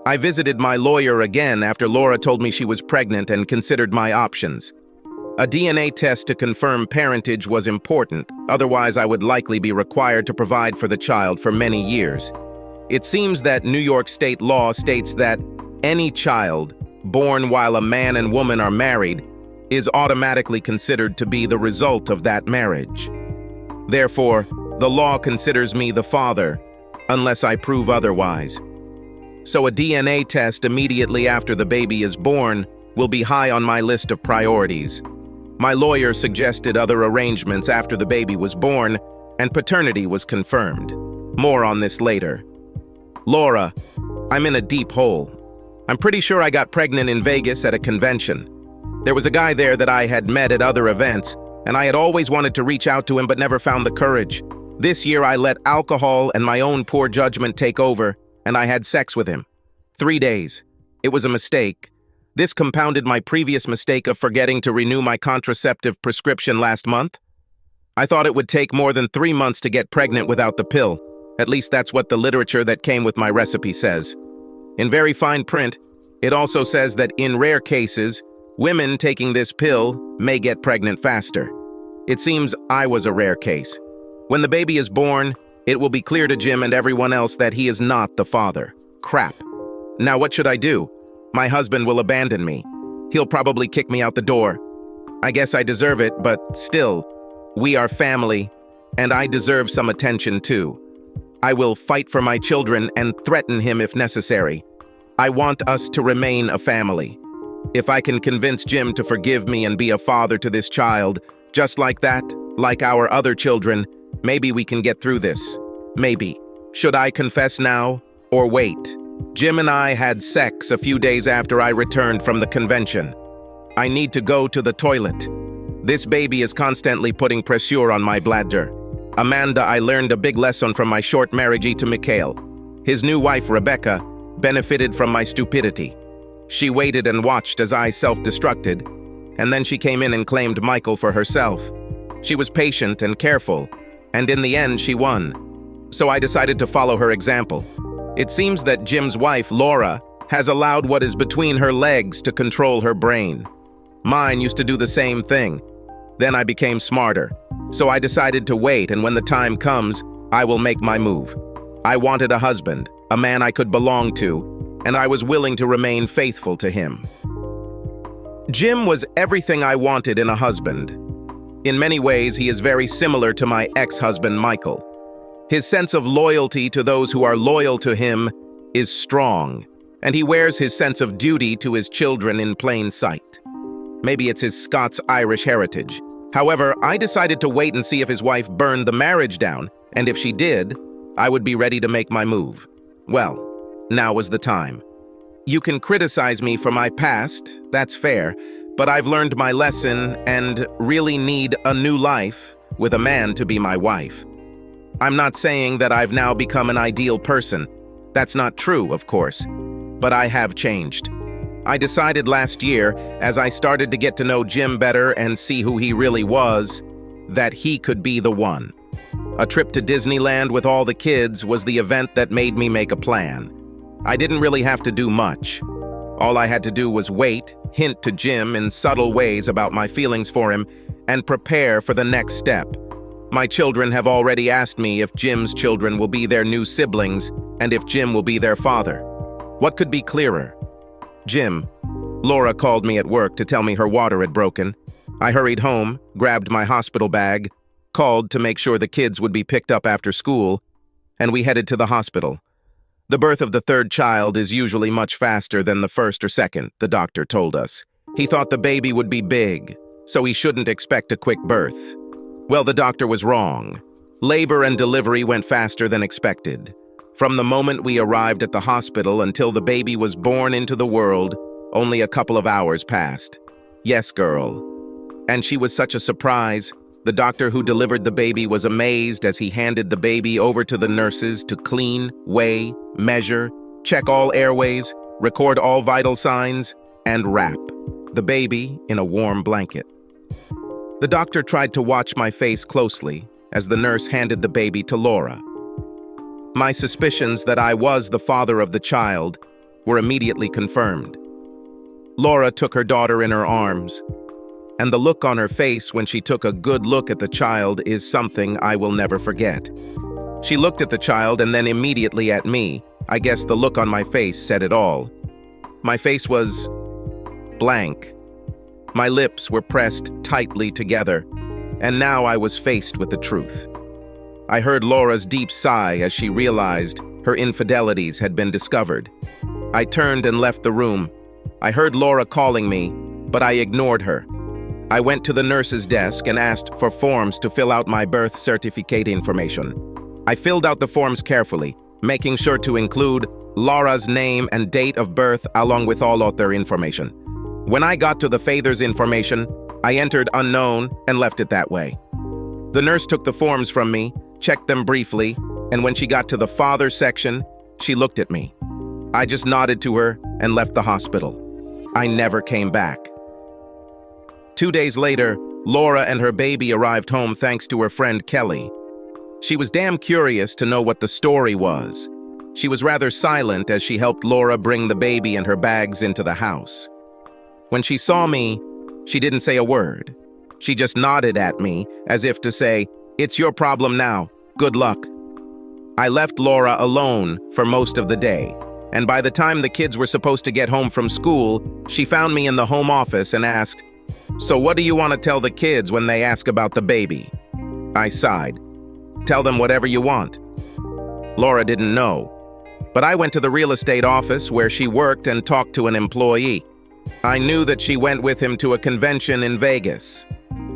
I visited my lawyer again after Laura told me she was pregnant and considered my options. A DNA test to confirm parentage was important, otherwise I would likely be required to provide for the child for many years. It seems that New York state law states that any child born while a man and woman are married is automatically considered to be the result of that marriage. Therefore, the law considers me the father, unless I prove otherwise. So a DNA test immediately after the baby is born will be high on my list of priorities. My lawyer suggested other arrangements after the baby was born and paternity was confirmed. More on this later. Laura, I'm in a deep hole. I'm pretty sure I got pregnant in Vegas at a convention. There was a guy there that I had met at other events, and I had always wanted to reach out to him but never found the courage. This year I let alcohol and my own poor judgment take over, and I had sex with him. 3 days. It was a mistake. This compounded my previous mistake of forgetting to renew my contraceptive prescription last month. I thought it would take more than 3 months to get pregnant without the pill. At least that's what the literature that came with my recipe says. In very fine print, it also says that in rare cases, women taking this pill may get pregnant faster. It seems I was a rare case. When the baby is born, it will be clear to Jim and everyone else that he is not the father. Crap. Now what should I do? My husband will abandon me. He'll probably kick me out the door. I guess I deserve it, but still, we are family, and I deserve some attention too. I will fight for my children and threaten him if necessary. I want us to remain a family. If I can convince Jim to forgive me and be a father to this child, just like that, like our other children, maybe we can get through this. Maybe. Should I confess now or wait? Jim and I had sex a few days after I returned from the convention. I need to go to the toilet. This baby is constantly putting pressure on my bladder. Amanda, I learned a big lesson from my short marriage to Mikhail. His new wife, Rebecca, benefited from my stupidity. She waited and watched as I self-destructed, and then she came in and claimed Michael for herself. She was patient and careful, and in the end she won. So I decided to follow her example. It seems that Jim's wife, Laura, has allowed what is between her legs to control her brain. Mine used to do the same thing. Then I became smarter. So I decided to wait, and when the time comes, I will make my move. I wanted a husband, a man I could belong to, and I was willing to remain faithful to him. Jim was everything I wanted in a husband. In many ways, he is very similar to my ex-husband, Michael. His sense of loyalty to those who are loyal to him is strong, and he wears his sense of duty to his children in plain sight. Maybe it's his Scots-Irish heritage. However, I decided to wait and see if his wife burned the marriage down, and if she did, I would be ready to make my move. Well, now was the time. You can criticize me for my past, that's fair, but I've learned my lesson and really need a new life with a man to be my wife. I'm not saying that I've now become an ideal person. That's not true, of course, but I have changed. I decided last year, as I started to get to know Jim better and see who he really was, that he could be the one. A trip to Disneyland with all the kids was the event that made me make a plan. I didn't really have to do much. All I had to do was wait, hint to Jim in subtle ways about my feelings for him, and prepare for the next step. My children have already asked me if Jim's children will be their new siblings and if Jim will be their father. What could be clearer? Jim. Laura called me at work to tell me her water had broken. I hurried home, grabbed my hospital bag, called to make sure the kids would be picked up after school, and we headed to the hospital. The birth of the third child is usually much faster than the first or second, the doctor told us. He thought the baby would be big, so he shouldn't expect a quick birth. Well, the doctor was wrong. Labor and delivery went faster than expected. From the moment we arrived at the hospital until the baby was born into the world, only a couple of hours passed. Yes, girl. And she was such a surprise. The doctor who delivered the baby was amazed as he handed the baby over to the nurses to clean, weigh, measure, check all airways, record all vital signs, and wrap the baby in a warm blanket. The doctor tried to watch my face closely as the nurse handed the baby to Laura. My suspicions that I was the father of the child were immediately confirmed. Laura took her daughter in her arms, and the look on her face when she took a good look at the child is something I will never forget. She looked at the child and then immediately at me. I guess the look on my face said it all. My face was blank. My lips were pressed tightly together, and now I was faced with the truth. I heard Laura's deep sigh as she realized her infidelities had been discovered. I turned and left the room. I heard Laura calling me, but I ignored her. I went to the nurse's desk and asked for forms to fill out my birth certificate information. I filled out the forms carefully, making sure to include Laura's name and date of birth along with all other information. When I got to the father's information, I entered unknown and left it that way. The nurse took the forms from me, checked them briefly, and when she got to the father section, she looked at me. I just nodded to her and left the hospital. I never came back. 2 days later, Laura and her baby arrived home thanks to her friend Kelly. She was damn curious to know what the story was. She was rather silent as she helped Laura bring the baby and her bags into the house. When she saw me, she didn't say a word. She just nodded at me as if to say, "It's your problem now. Good luck." I left Laura alone for most of the day, and by the time the kids were supposed to get home from school, she found me in the home office and asked, "So what do you want to tell the kids when they ask about the baby?" I sighed. "Tell them whatever you want." Laura didn't know, but I went to the real estate office where she worked and talked to an employee. I knew that she went with him to a convention in Vegas.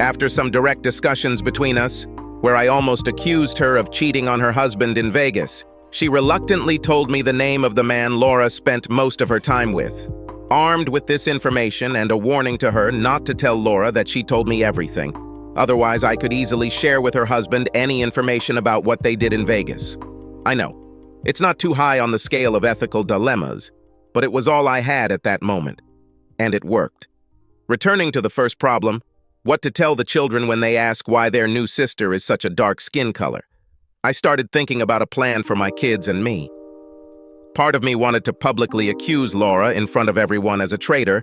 After some direct discussions between us, where I almost accused her of cheating on her husband in Vegas, she reluctantly told me the name of the man Laura spent most of her time with. Armed with this information and a warning to her not to tell Laura that she told me everything, otherwise I could easily share with her husband any information about what they did in Vegas. I know, it's not too high on the scale of ethical dilemmas, but it was all I had at that moment. And it worked. Returning to the first problem, what to tell the children when they ask why their new sister is such a dark skin color. I started thinking about a plan for my kids and me. Part of me wanted to publicly accuse Laura in front of everyone as a traitor,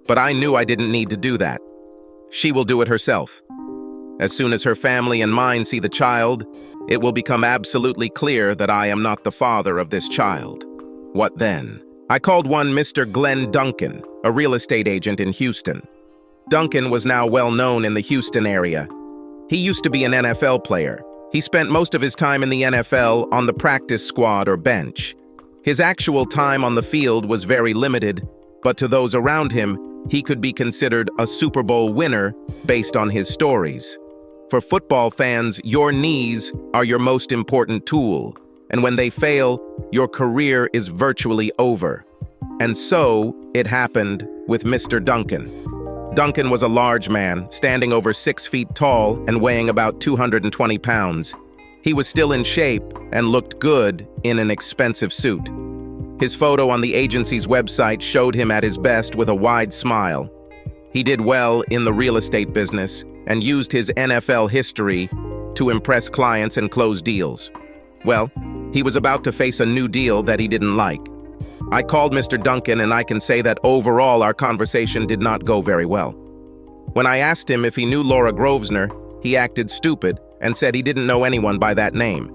but I knew I didn't need to do that. She will do it herself. As soon as her family and mine see the child, it will become absolutely clear that I am not the father of this child. What then? I called one Mr. Glenn Duncan, a real estate agent in Houston. Duncan was now well known in the Houston area. He used to be an NFL player. He spent most of his time in the NFL on the practice squad or bench. His actual time on the field was very limited, but to those around him, he could be considered a Super Bowl winner based on his stories. For football fans, your knees are your most important tool, and when they fail, your career is virtually over. And so, it happened with Mr. Duncan. Duncan was a large man, standing over 6 feet tall and weighing about 220 pounds. He was still in shape and looked good in an expensive suit. His photo on the agency's website showed him at his best with a wide smile. He did well in the real estate business and used his NFL history to impress clients and close deals. Well, he was about to face a new deal that he didn't like. I called Mr. Duncan, and I can say that overall our conversation did not go very well. When I asked him if he knew Laura Grosvenor, he acted stupid and said he didn't know anyone by that name.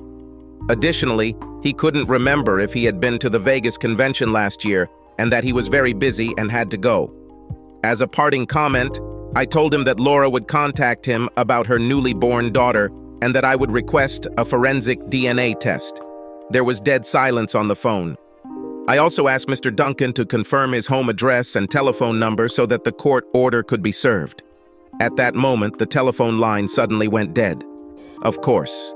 Additionally, he couldn't remember if he had been to the Vegas convention last year and that he was very busy and had to go. As a parting comment, I told him that Laura would contact him about her newly born daughter and that I would request a forensic DNA test. There was dead silence on the phone. I also asked Mr. Duncan to confirm his home address and telephone number so that the court order could be served. At that moment, the telephone line suddenly went dead. Of course.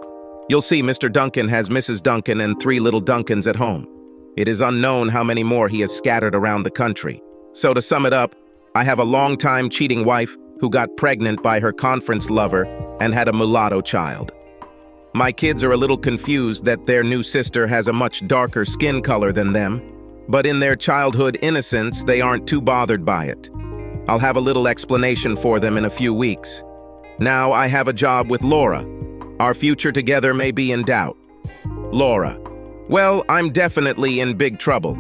You'll see Mr. Duncan has Mrs. Duncan and 3 little Duncans at home. It is unknown how many more he has scattered around the country. So to sum it up, I have a long-time cheating wife who got pregnant by her conference lover and had a mulatto child. My kids are a little confused that their new sister has a much darker skin color than them, but in their childhood innocence, they aren't too bothered by it. I'll have a little explanation for them in a few weeks. Now I have a job with Laura. Our future together may be in doubt. Laura: well, I'm definitely in big trouble.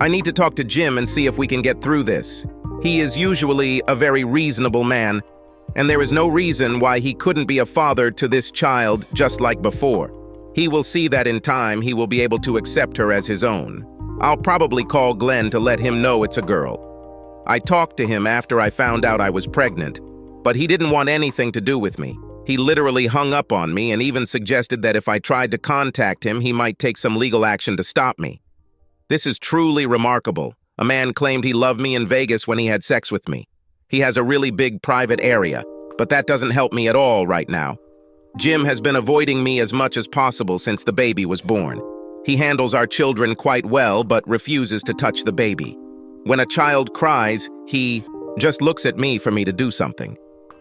I need to talk to Jim and see if we can get through this. He is usually a very reasonable man, and there is no reason why he couldn't be a father to this child just like before. He will see that in time he will be able to accept her as his own. I'll probably call Glenn to let him know it's a girl. I talked to him after I found out I was pregnant, but he didn't want anything to do with me. He literally hung up on me and even suggested that if I tried to contact him, he might take some legal action to stop me. This is truly remarkable. A man claimed he loved me in Vegas when he had sex with me. He has a really big private area, but that doesn't help me at all right now. Jim has been avoiding me as much as possible since the baby was born. He handles our children quite well, but refuses to touch the baby. When a child cries, he just looks at me for me to do something.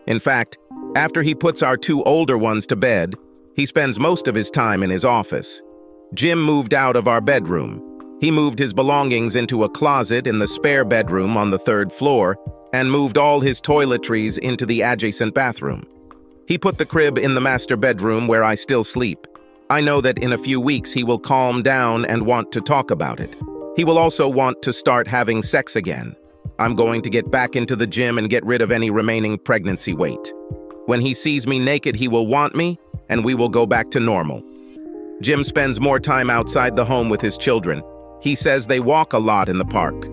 In fact, after he puts our two older ones to bed, he spends most of his time in his office. Jim moved out of our bedroom. He moved his belongings into a closet in the spare bedroom on the 3rd floor and moved all his toiletries into the adjacent bathroom. He put the crib in the master bedroom where I still sleep. I know that in a few weeks he will calm down and want to talk about it. He will also want to start having sex again. I'm going to get back into the gym and get rid of any remaining pregnancy weight. When he sees me naked, he will want me, and we will go back to normal. Jim spends more time outside the home with his children. He says they walk a lot in the park.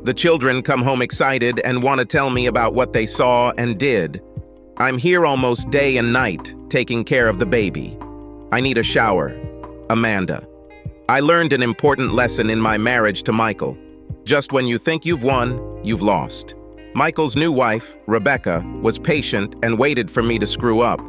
The children come home excited and want to tell me about what they saw and did. I'm here almost day and night, taking care of the baby. I need a shower. Amanda. I learned an important lesson in my marriage to Michael. Just when you think you've won, you've lost. Michael's new wife, Rebecca, was patient and waited for me to screw up.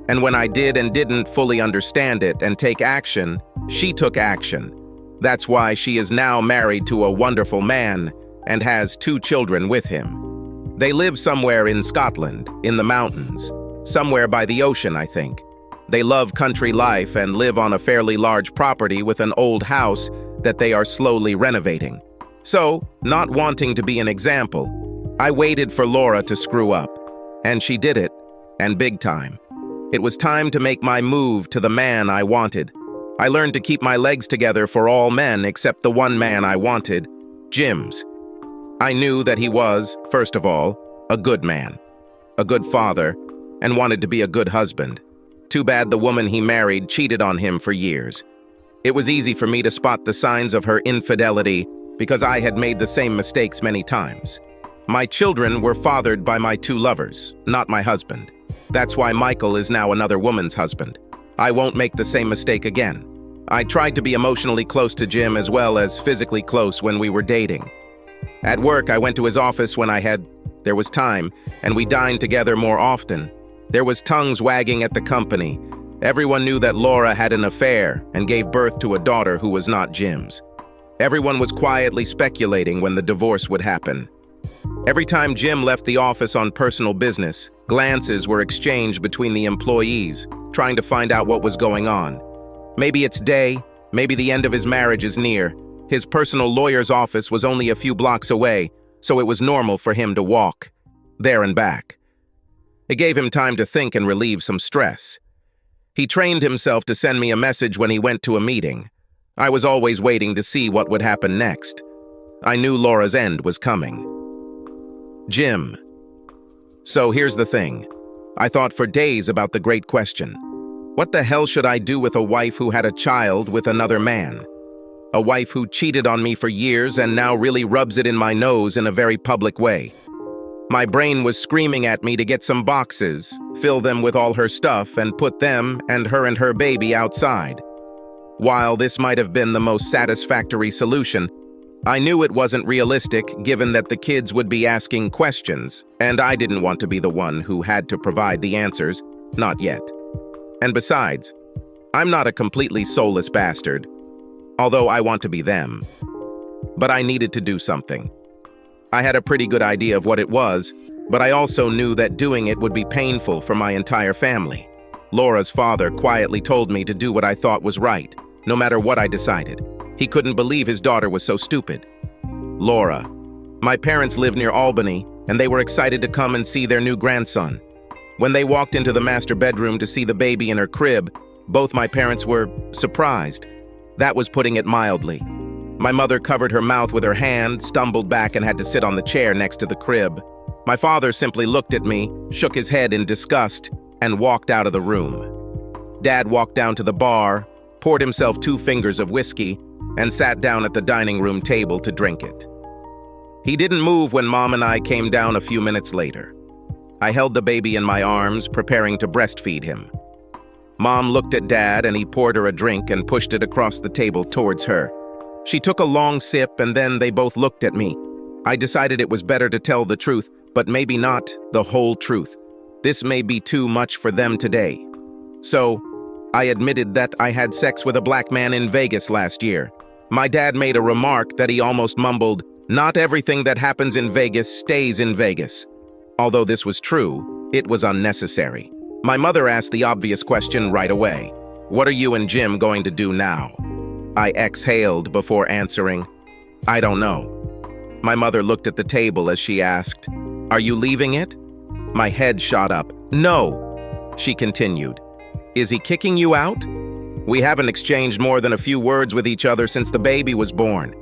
And when I did and didn't fully understand it and take action, she took action. That's why she is now married to a wonderful man and has 2 children with him. They live somewhere in Scotland, in the mountains, somewhere by the ocean, I think. They love country life and live on a fairly large property with an old house that they are slowly renovating. So, not wanting to be an example, I waited for Laura to screw up, and she did it, and big time. It was time to make my move to the man I wanted. I learned to keep my legs together for all men except the one man I wanted, Jim's. I knew that he was, first of all, a good man, a good father, and wanted to be a good husband. Too bad the woman he married cheated on him for years. It was easy for me to spot the signs of her infidelity because I had made the same mistakes many times. My children were fathered by my 2 lovers, not my husband. That's why Michael is now another woman's husband. I won't make the same mistake again. I tried to be emotionally close to Jim as well as physically close when we were dating. At work, I went to his office when there was time, and we dined together more often. There was tongues wagging at the company. Everyone knew that Laura had an affair and gave birth to a daughter who was not Jim's. Everyone was quietly speculating when the divorce would happen. Every time Jim left the office on personal business, glances were exchanged between the employees, trying to find out what was going on. Maybe it's day, maybe the end of his marriage is near. His personal lawyer's office was only a few blocks away, so it was normal for him to walk there and back. It gave him time to think and relieve some stress. He trained himself to send me a message when he went to a meeting. I was always waiting to see what would happen next. I knew Laura's end was coming. Jim. So here's the thing. I thought for days about the great question. What the hell should I do with a wife who had a child with another man? A wife who cheated on me for years and now really rubs it in my nose in a very public way. My brain was screaming at me to get some boxes, fill them with all her stuff, and put them and her baby outside. While this might have been the most satisfactory solution, I knew it wasn't realistic given that the kids would be asking questions, and I didn't want to be the one who had to provide the answers, not yet. And besides, I'm not a completely soulless bastard, although I want to be them. But I needed to do something. I had a pretty good idea of what it was, but I also knew that doing it would be painful for my entire family. Laura's father quietly told me to do what I thought was right, no matter what I decided. He couldn't believe his daughter was so stupid. Laura. My parents live near Albany, and they were excited to come and see their new grandson. When they walked into the master bedroom to see the baby in her crib, both my parents were surprised. That was putting it mildly. My mother covered her mouth with her hand, stumbled back, and had to sit on the chair next to the crib. My father simply looked at me, shook his head in disgust, and walked out of the room. Dad walked down to the bar, poured himself 2 fingers of whiskey, and sat down at the dining room table to drink it. He didn't move when Mom and I came down a few minutes later. I held the baby in my arms, preparing to breastfeed him. Mom looked at Dad and he poured her a drink and pushed it across the table towards her. She took a long sip and then they both looked at me. I decided it was better to tell the truth, but maybe not the whole truth. This may be too much for them today. So, I admitted that I had sex with a black man in Vegas last year. My dad made a remark that he almost mumbled, "Not everything that happens in Vegas stays in Vegas." Although this was true, it was unnecessary. My mother asked the obvious question right away. "What are you and Jim going to do now?" I exhaled before answering, "I don't know." My mother looked at the table as she asked, "Are you leaving it?" My head shot up. "No," she continued. "Is he kicking you out?" "We haven't exchanged more than a few words with each other since the baby was born.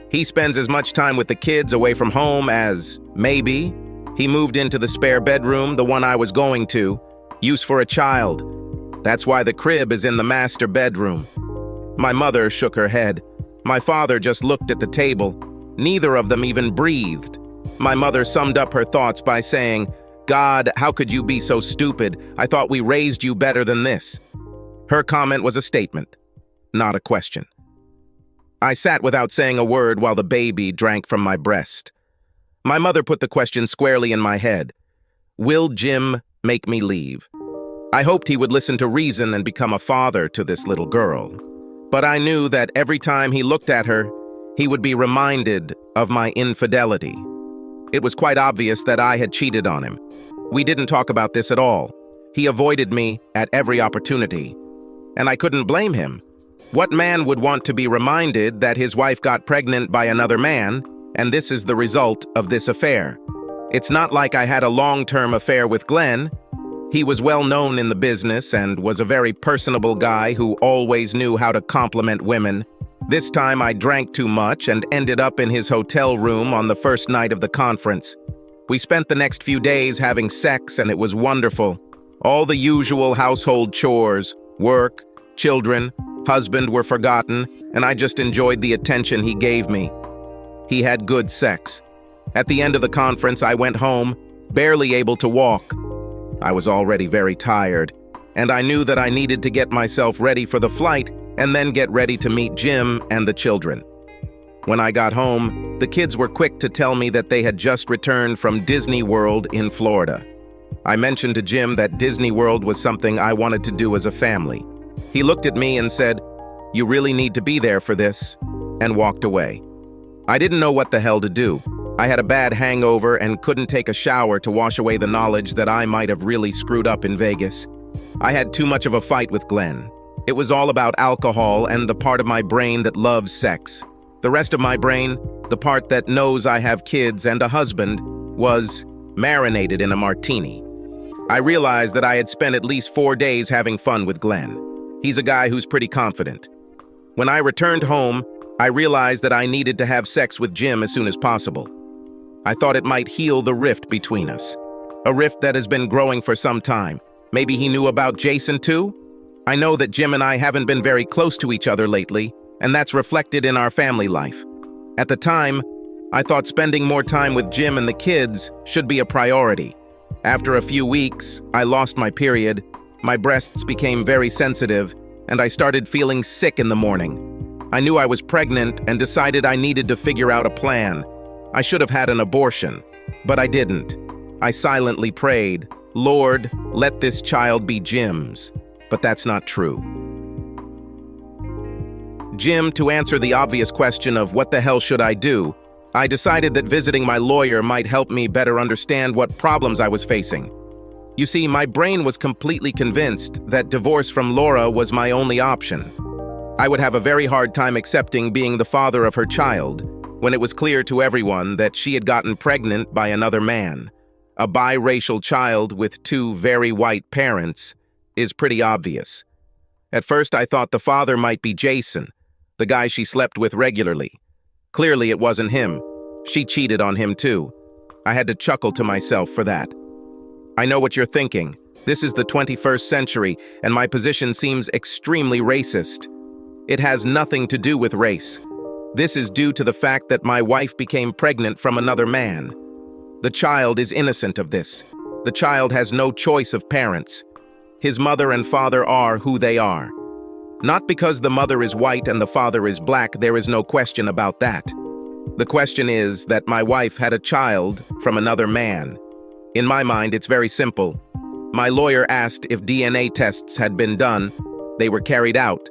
He spends as much time with the kids away from home as, maybe. He moved into the spare bedroom, the one I was going to, use for a child. That's why the crib is in the master bedroom." My mother shook her head. My father just looked at the table. Neither of them even breathed. My mother summed up her thoughts by saying, "God, how could you be so stupid? I thought we raised you better than this." Her comment was a statement, not a question. I sat without saying a word while the baby drank from my breast. My mother put the question squarely in my head. Will Jim make me leave? I hoped he would listen to reason and become a father to this little girl. But I knew that every time he looked at her, he would be reminded of my infidelity. It was quite obvious that I had cheated on him. We didn't talk about this at all. He avoided me at every opportunity. And I couldn't blame him. What man would want to be reminded that his wife got pregnant by another man, and this is the result of this affair? It's not like I had a long-term affair with Glenn. He was well known in the business and was a very personable guy who always knew how to compliment women. This time I drank too much and ended up in his hotel room on the first night of the conference. We spent the next few days having sex and it was wonderful. All the usual household chores, work, children, husband were forgotten, and I just enjoyed the attention he gave me. He had good sex. At the end of the conference, I went home, barely able to walk. I was already very tired, and I knew that I needed to get myself ready for the flight and then get ready to meet Jim and the children. When I got home, the kids were quick to tell me that they had just returned from Disney World in Florida. I mentioned to Jim that Disney World was something I wanted to do as a family. He looked at me and said, "You really need to be there for this," and walked away. I didn't know what the hell to do. I had a bad hangover and couldn't take a shower to wash away the knowledge that I might have really screwed up in Vegas. I had too much of a fight with Glenn. It was all about alcohol and the part of my brain that loves sex. The rest of my brain, the part that knows I have kids and a husband, was marinated in a martini. I realized that I had spent at least 4 days having fun with Glenn. He's a guy who's pretty confident. When I returned home, I realized that I needed to have sex with Jim as soon as possible. I thought it might heal the rift between us. A rift that has been growing for some time. Maybe he knew about Jason too? I know that Jim and I haven't been very close to each other lately, and that's reflected in our family life. At the time, I thought spending more time with Jim and the kids should be a priority. After a few weeks, I lost my period, my breasts became very sensitive, and I started feeling sick in the morning. I knew I was pregnant and decided I needed to figure out a plan. I should have had an abortion, but I didn't. I silently prayed, "Lord, let this child be Jim's." But that's not true. Jim, to answer the obvious question of what the hell should I do, I decided that visiting my lawyer might help me better understand what problems I was facing. You see, my brain was completely convinced that divorce from Laura was my only option. I would have a very hard time accepting being the father of her child when it was clear to everyone that she had gotten pregnant by another man. A biracial child with two very white parents is pretty obvious. At first, I thought the father might be Jason, the guy she slept with regularly. Clearly, it wasn't him. She cheated on him too. I had to chuckle to myself for that. I know what you're thinking. This is the 21st century, and my position seems extremely racist. It has nothing to do with race. This is due to the fact that my wife became pregnant from another man. The child is innocent of this. The child has no choice of parents. His mother and father are who they are. Not because the mother is white and the father is black, there is no question about that. The question is that my wife had a child from another man. In my mind, it's very simple. My lawyer asked if DNA tests had been done, they were carried out,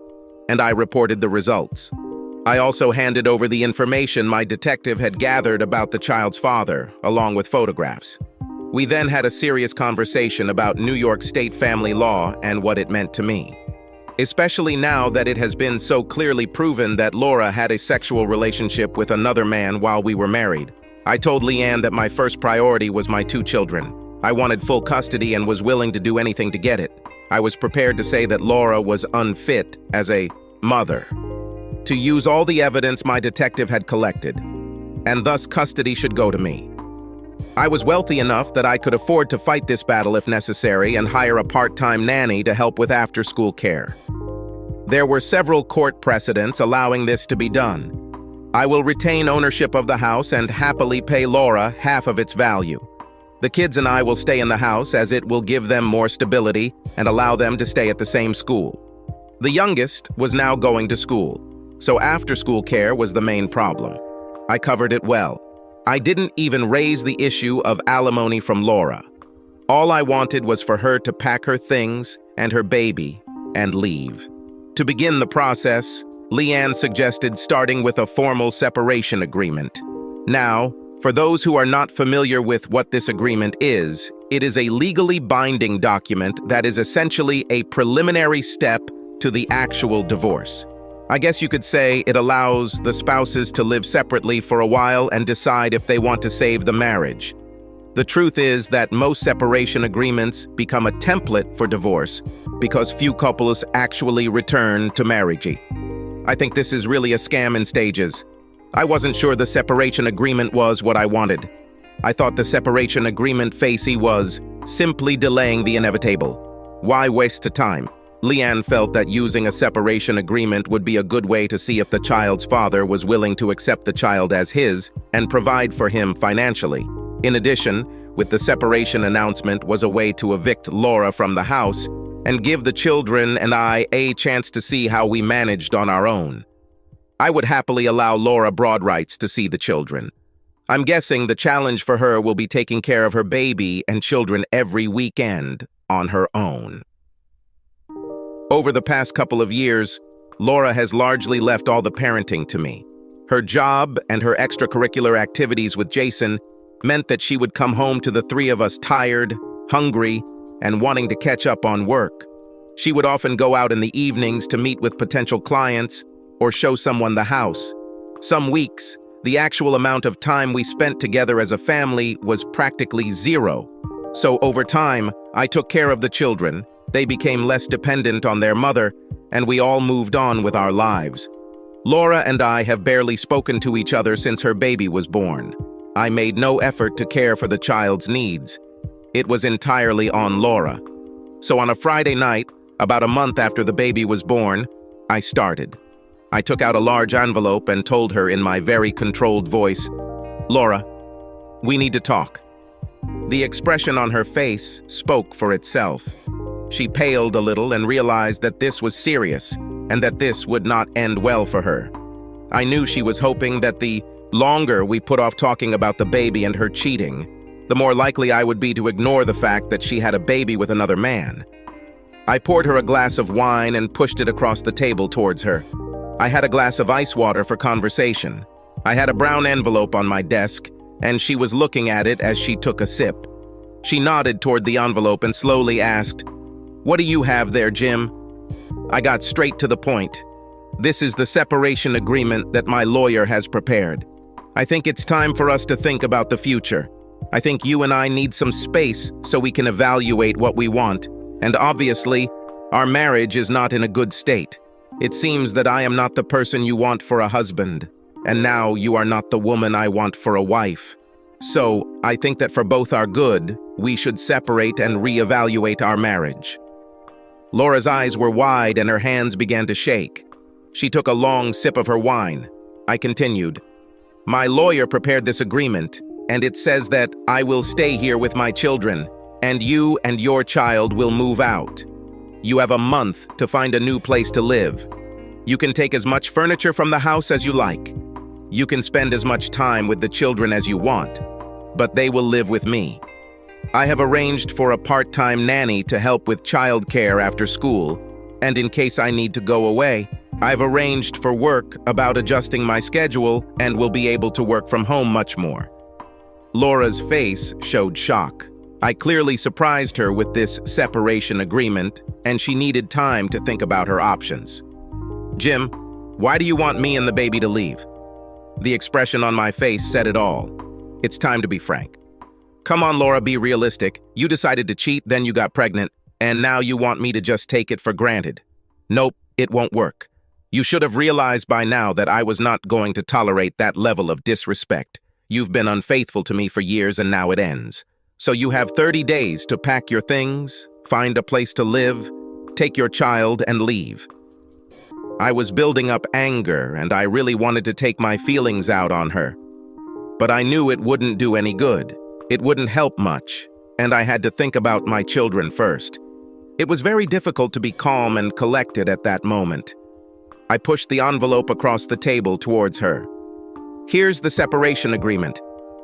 and I reported the results. I also handed over the information my detective had gathered about the child's father, along with photographs. We then had a serious conversation about New York State family law and what it meant to me. Especially now that it has been so clearly proven that Laura had a sexual relationship with another man while we were married. I told Leanne that my first priority was my two children. I wanted full custody and was willing to do anything to get it. I was prepared to say that Laura was unfit as a mother, to use all the evidence my detective had collected, and thus custody should go to me. I was wealthy enough that I could afford to fight this battle if necessary and hire a part-time nanny to help with after-school care. There were several court precedents allowing this to be done. I will retain ownership of the house and happily pay Laura half of its value. The kids and I will stay in the house as it will give them more stability and allow them to stay at the same school. The youngest was now going to school, so after-school care was the main problem. I covered it well. I didn't even raise the issue of alimony from Laura. All I wanted was for her to pack her things and her baby and leave. To begin the process, Leanne suggested starting with a formal separation agreement. Now, for those who are not familiar with what this agreement is, it is a legally binding document that is essentially a preliminary step to the actual divorce. I guess you could say it allows the spouses to live separately for a while and decide if they want to save the marriage. The truth is that most separation agreements become a template for divorce because few couples actually return to marriage. I think this is really a scam in stages. I wasn't sure the separation agreement was what I wanted. I thought the separation agreement facey was simply delaying the inevitable. Why waste the time? Leanne felt that using a separation agreement would be a good way to see if the child's father was willing to accept the child as his and provide for him financially. In addition, with the separation announcement was a way to evict Laura from the house and give the children and I a chance to see how we managed on our own. I would happily allow Laura broad rights to see the children. I'm guessing the challenge for her will be taking care of her baby and children every weekend on her own. Over the past couple of years, Laura has largely left all the parenting to me. Her job and her extracurricular activities with Jason meant that she would come home to the three of us tired, hungry, and wanting to catch up on work. She would often go out in the evenings to meet with potential clients or show someone the house. Some weeks, the actual amount of time we spent together as a family was practically zero. So over time, I took care of the children. They became less dependent on their mother, and we all moved on with our lives. Laura and I have barely spoken to each other since her baby was born. I made no effort to care for the child's needs. It was entirely on Laura. So on a Friday night, about a month after the baby was born, I started. I took out a large envelope and told her in my very controlled voice, "Laura, we need to talk." The expression on her face spoke for itself. She paled a little and realized that this was serious and that this would not end well for her. I knew she was hoping that the longer we put off talking about the baby and her cheating, the more likely I would be to ignore the fact that she had a baby with another man. I poured her a glass of wine and pushed it across the table towards her. I had a glass of ice water for conversation. I had a brown envelope on my desk, and she was looking at it as she took a sip. She nodded toward the envelope and slowly asked, "What do you have there, Jim?" I got straight to the point. "This is the separation agreement that my lawyer has prepared. I think it's time for us to think about the future. I think you and I need some space so we can evaluate what we want. And obviously, our marriage is not in a good state. It seems that I am not the person you want for a husband, and now you are not the woman I want for a wife. So, I think that for both our good, we should separate and reevaluate our marriage." Laura's eyes were wide and her hands began to shake. She took a long sip of her wine. I continued, "My lawyer prepared this agreement, and it says that I will stay here with my children, and you and your child will move out. You have a month to find a new place to live. You can take as much furniture from the house as you like. You can spend as much time with the children as you want, but they will live with me. I have arranged for a part-time nanny to help with childcare after school, and in case I need to go away, I've arranged for work about adjusting my schedule and will be able to work from home much more." Laura's face showed shock. I clearly surprised her with this separation agreement, and she needed time to think about her options. "Jim, why do you want me and the baby to leave?" The expression on my face said it all. It's time to be frank. "Come on, Laura, be realistic. You decided to cheat, then you got pregnant, and now you want me to just take it for granted. Nope, it won't work. You should have realized by now that I was not going to tolerate that level of disrespect. You've been unfaithful to me for years and now it ends. So you have 30 days to pack your things, find a place to live, take your child and leave." I was building up anger and I really wanted to take my feelings out on her. But I knew it wouldn't do any good. It wouldn't help much, and I had to think about my children first. It was very difficult to be calm and collected at that moment. I pushed the envelope across the table towards her. "Here's the separation agreement.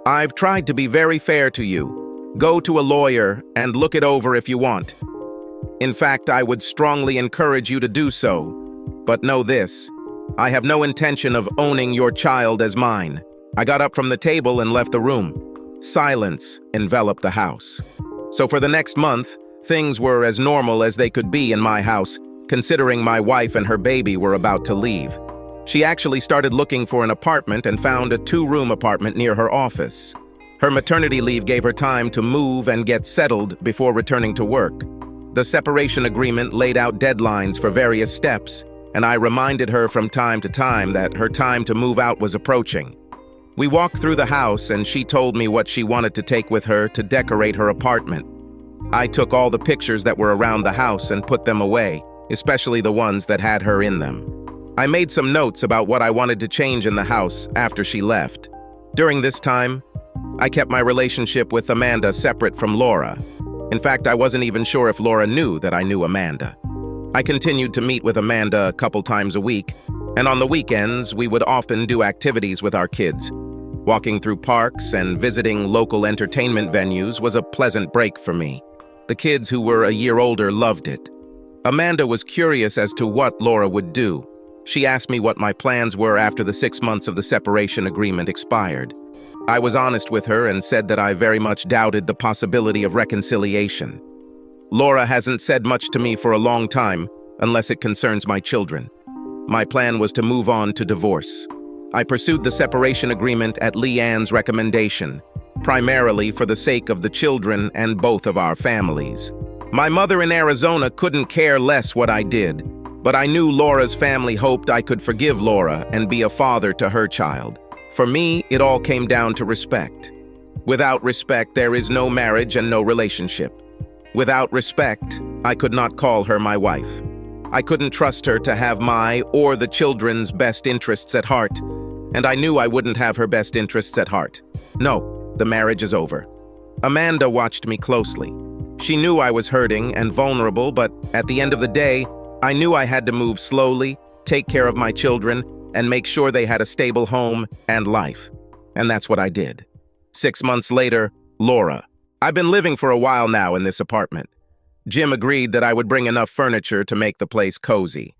I've tried to be very fair to you. Go to a lawyer and look it over if you want. In fact, I would strongly encourage you to do so. But know this, I have no intention of owning your child as mine." I got up from the table and left the room. Silence enveloped the house. So for the next month, things were as normal as they could be in my house, considering my wife and her baby were about to leave. She actually started looking for an apartment and found a 2-room apartment near her office. Her maternity leave gave her time to move and get settled before returning to work. The separation agreement laid out deadlines for various steps, and I reminded her from time to time that her time to move out was approaching. We walked through the house and she told me what she wanted to take with her to decorate her apartment. I took all the pictures that were around the house and put them away, especially the ones that had her in them. I made some notes about what I wanted to change in the house after she left. During this time, I kept my relationship with Amanda separate from Laura. In fact, I wasn't even sure if Laura knew that I knew Amanda. I continued to meet with Amanda a couple times a week, and on the weekends, we would often do activities with our kids. Walking through parks and visiting local entertainment venues was a pleasant break for me. The kids who were a year older loved it. Amanda was curious as to what Laura would do. She asked me what my plans were after the 6 months of the separation agreement expired. I was honest with her and said that I very much doubted the possibility of reconciliation. Laura hasn't said much to me for a long time, unless it concerns my children. My plan was to move on to divorce. I pursued the separation agreement at Leanne's recommendation, primarily for the sake of the children and both of our families. My mother in Arizona couldn't care less what I did, but I knew Laura's family hoped I could forgive Laura and be a father to her child. For me, it all came down to respect. Without respect, there is no marriage and no relationship. Without respect, I could not call her my wife. I couldn't trust her to have my or the children's best interests at heart, and I knew I wouldn't have her best interests at heart. No, the marriage is over. Amanda watched me closely. She knew I was hurting and vulnerable, but at the end of the day, I knew I had to move slowly, take care of my children, and make sure they had a stable home and life. And that's what I did. 6 months later, Laura. I've been living for a while now in this apartment. Jim agreed that I would bring enough furniture to make the place cozy.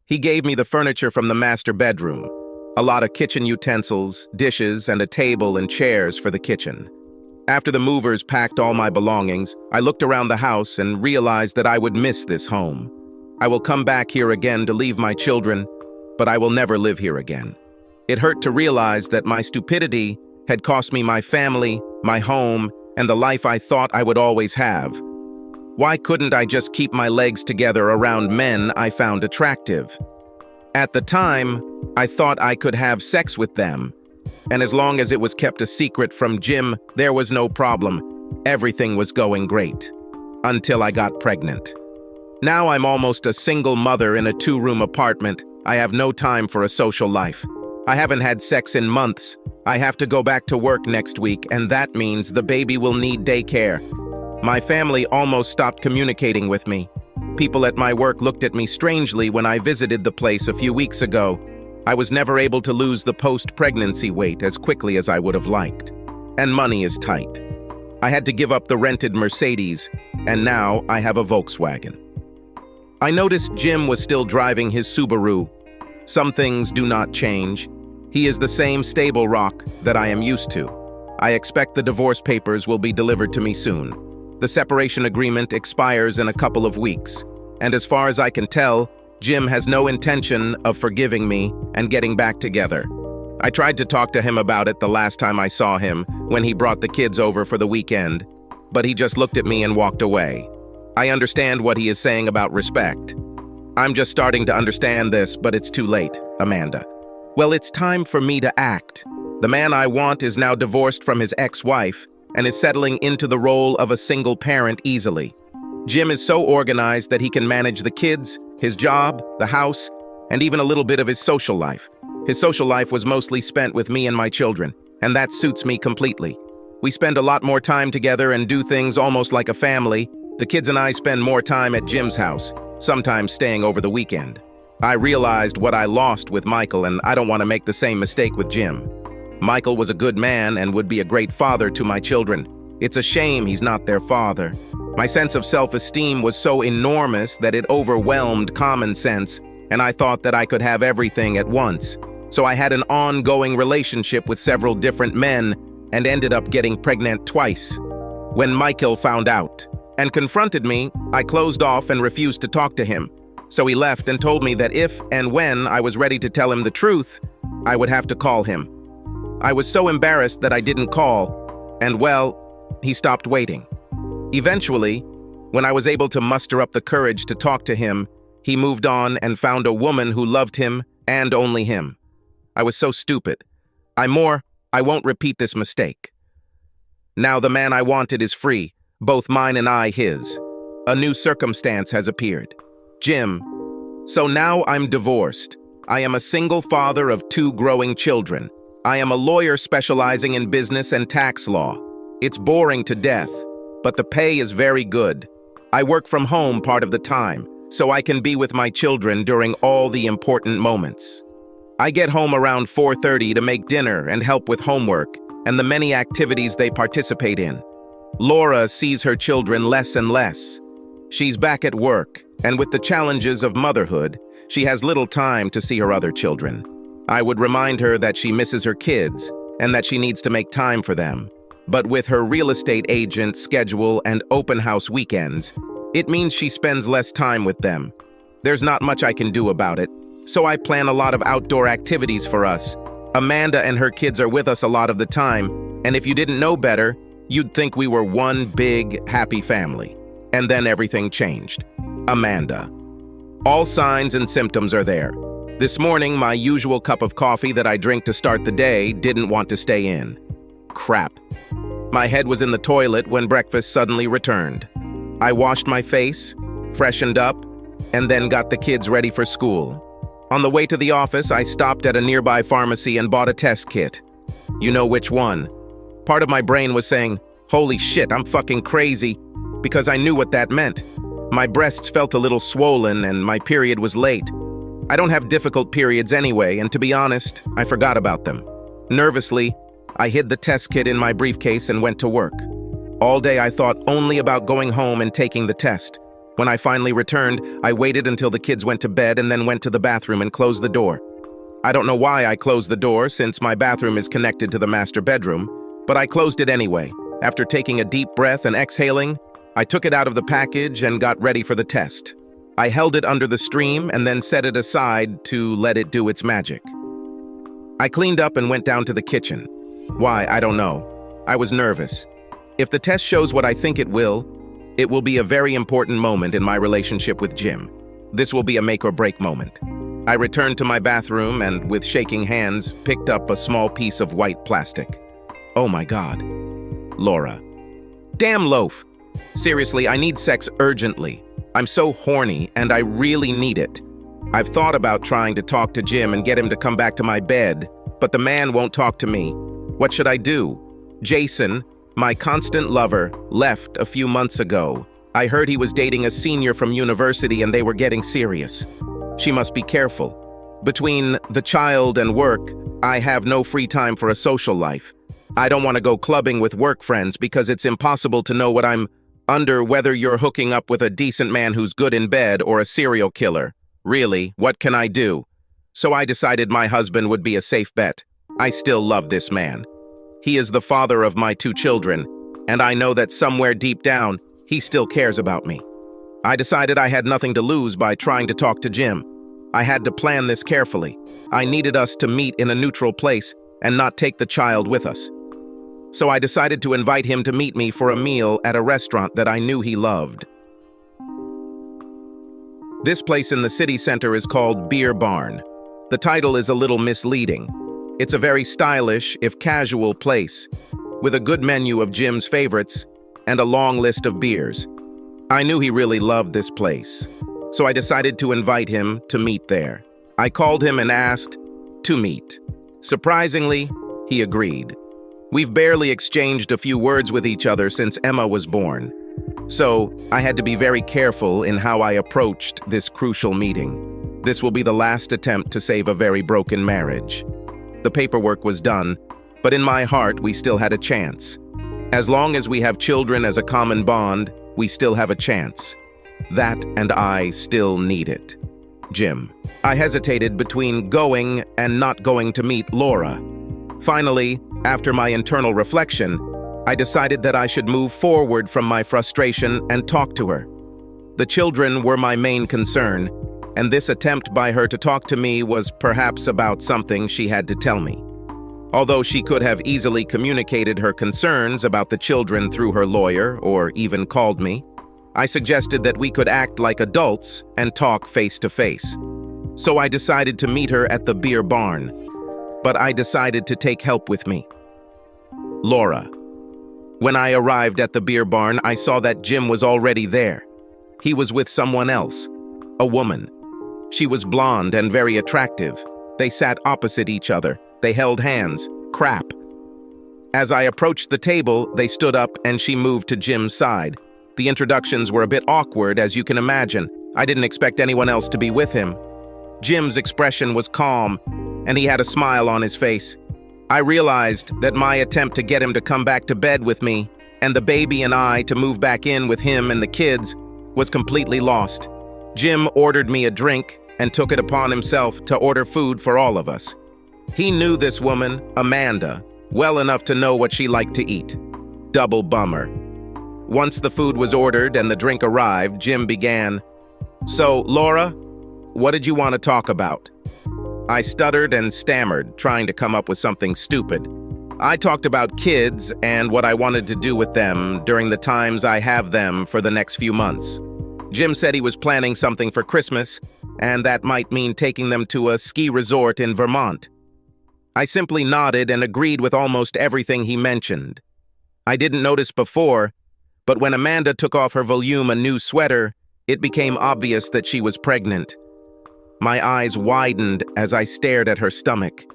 He gave me the furniture from the master bedroom, a lot of kitchen utensils, dishes, and a table and chairs for the kitchen. After the movers packed all my belongings, I looked around the house and realized that I would miss this home. I will come back here again to leave my children, but I will never live here again. It hurt to realize that my stupidity had cost me my family, my home, and the life I thought I would always have. Why couldn't I just keep my legs together around men I found attractive? At the time, I thought I could have sex with them, and as long as it was kept a secret from Jim, there was no problem. Everything was going great. Until I got pregnant. Now I'm almost a single mother in a 2-room apartment. I have no time for a social life. I haven't had sex in months. I have to go back to work next week, and that means the baby will need daycare. My family almost stopped communicating with me. People at my work looked at me strangely when I visited the place a few weeks ago. I was never able to lose the post-pregnancy weight as quickly as I would have liked. And money is tight. I had to give up the rented Mercedes, and now I have a Volkswagen. I noticed Jim was still driving his Subaru. Some things do not change. He is the same stable rock that I am used to. I expect the divorce papers will be delivered to me soon. The separation agreement expires in a couple of weeks, and as far as I can tell, Jim has no intention of forgiving me and getting back together. I tried to talk to him about it the last time I saw him, when he brought the kids over for the weekend, but he just looked at me and walked away. I understand what he is saying about respect. I'm just starting to understand this, but it's too late, Amanda. Well, it's time for me to act. The man I want is now divorced from his ex-wife and is settling into the role of a single parent easily. Jim is so organized that he can manage the kids, his job, the house, and even a little bit of his social life. His social life was mostly spent with me and my children, and that suits me completely. We spend a lot more time together and do things almost like a family. The kids and I spend more time at Jim's house, sometimes staying over the weekend. I realized what I lost with Michael, and I don't want to make the same mistake with Jim. Michael was a good man and would be a great father to my children. It's a shame he's not their father. My sense of self-esteem was so enormous that it overwhelmed common sense, and I thought that I could have everything at once. So I had an ongoing relationship with several different men and ended up getting pregnant twice. When Michael found out and confronted me, I closed off and refused to talk to him. So he left and told me that if and when I was ready to tell him the truth, I would have to call him. I was so embarrassed that I didn't call, and well, he stopped waiting. Eventually, when I was able to muster up the courage to talk to him, he moved on and found a woman who loved him and only him. I was so stupid. I won't repeat this mistake. Now the man I wanted is free, both mine and I his. A new circumstance has appeared. Jim. So now I'm divorced. I am a single father of 2 growing children. I am a lawyer specializing in business and tax law. It's boring to death, but the pay is very good. I work from home part of the time, so I can be with my children during all the important moments. I get home around 4:30 to make dinner and help with homework and the many activities they participate in. Laura sees her children less and less. She's back at work, and with the challenges of motherhood, she has little time to see her other children. I would remind her that she misses her kids and that she needs to make time for them. But with her real estate agent schedule and open house weekends, it means she spends less time with them. There's not much I can do about it, so I plan a lot of outdoor activities for us. Amanda and her kids are with us a lot of the time, and if you didn't know better, you'd think we were one big, happy family. And then everything changed. Amanda. All signs and symptoms are there. This morning, my usual cup of coffee that I drink to start the day didn't want to stay in. Crap. My head was in the toilet when breakfast suddenly returned. I washed my face, freshened up, and then got the kids ready for school. On the way to the office, I stopped at a nearby pharmacy and bought a test kit. You know which one. Part of my brain was saying, holy shit, I'm fucking crazy, because I knew what that meant. My breasts felt a little swollen and my period was late. I don't have difficult periods anyway, and to be honest, I forgot about them. Nervously, I hid the test kit in my briefcase and went to work. All day I thought only about going home and taking the test. When I finally returned, I waited until the kids went to bed and then went to the bathroom and closed the door. I don't know why I closed the door since my bathroom is connected to the master bedroom, but I closed it anyway. After taking a deep breath and exhaling, I took it out of the package and got ready for the test. I held it under the stream and then set it aside to let it do its magic. I cleaned up and went down to the kitchen. Why, I don't know. I was nervous. If the test shows what I think it will be a very important moment in my relationship with Jim. This will be a make or break moment. I returned to my bathroom and, with shaking hands, picked up a small piece of white plastic. Oh my God. Laura. Damn loaf. Seriously, I need sex urgently. I'm so horny and I really need it. I've thought about trying to talk to Jim and get him to come back to my bed, but the man won't talk to me. What should I do? Jason, my constant lover, left a few months ago. I heard he was dating a senior from university and they were getting serious. She must be careful. Between the child and work, I have no free time for a social life. I don't want to go clubbing with work friends because it's impossible to know what I'm under, whether you're hooking up with a decent man who's good in bed or a serial killer. Really, what can I do? So I decided my husband would be a safe bet. I still love this man. He is the father of my 2 children, and I know that somewhere deep down, he still cares about me. I decided I had nothing to lose by trying to talk to Jim. I had to plan this carefully. I needed us to meet in a neutral place and not take the child with us. So I decided to invite him to meet me for a meal at a restaurant that I knew he loved. This place in the city center is called Beer Barn. The title is a little misleading. It's a very stylish, if casual, place, with a good menu of Jim's favorites and a long list of beers. I knew he really loved this place, so I decided to invite him to meet there. I called him and asked to meet. Surprisingly, he agreed. We've barely exchanged a few words with each other since Emma was born, so I had to be very careful in how I approached this crucial meeting. This will be the last attempt to save a very broken marriage. The paperwork was done, but in my heart we still had a chance. As long as we have children as a common bond, we still have a chance. That and I still need it. Jim. I hesitated between going and not going to meet Laura. Finally, after my internal reflection, I decided that I should move forward from my frustration and talk to her. The children were my main concern, and this attempt by her to talk to me was perhaps about something she had to tell me. Although she could have easily communicated her concerns about the children through her lawyer or even called me, I suggested that we could act like adults and talk face to face. So I decided to meet her at the Beer Barn, but I decided to take help with me. Laura. When I arrived at the Beer Barn, I saw that Jim was already there. He was with someone else, a woman. She was blonde and very attractive. They sat opposite each other. They held hands. Crap. As I approached the table, they stood up and she moved to Jim's side. The introductions were a bit awkward, as you can imagine. I didn't expect anyone else to be with him. Jim's expression was calm, and he had a smile on his face. I realized that my attempt to get him to come back to bed with me, and the baby and I to move back in with him and the kids, was completely lost. Jim ordered me a drink and took it upon himself to order food for all of us. He knew this woman, Amanda, well enough to know what she liked to eat. Double bummer. Once the food was ordered and the drink arrived, Jim began, "So, Laura, what did you want to talk about?" I stuttered and stammered, trying to come up with something stupid. I talked about kids and what I wanted to do with them during the times I have them for the next few months. Jim said he was planning something for Christmas, and that might mean taking them to a ski resort in Vermont. I simply nodded and agreed with almost everything he mentioned. I didn't notice before, but when Amanda took off her volume a new sweater, it became obvious that she was pregnant. My eyes widened as I stared at her stomach.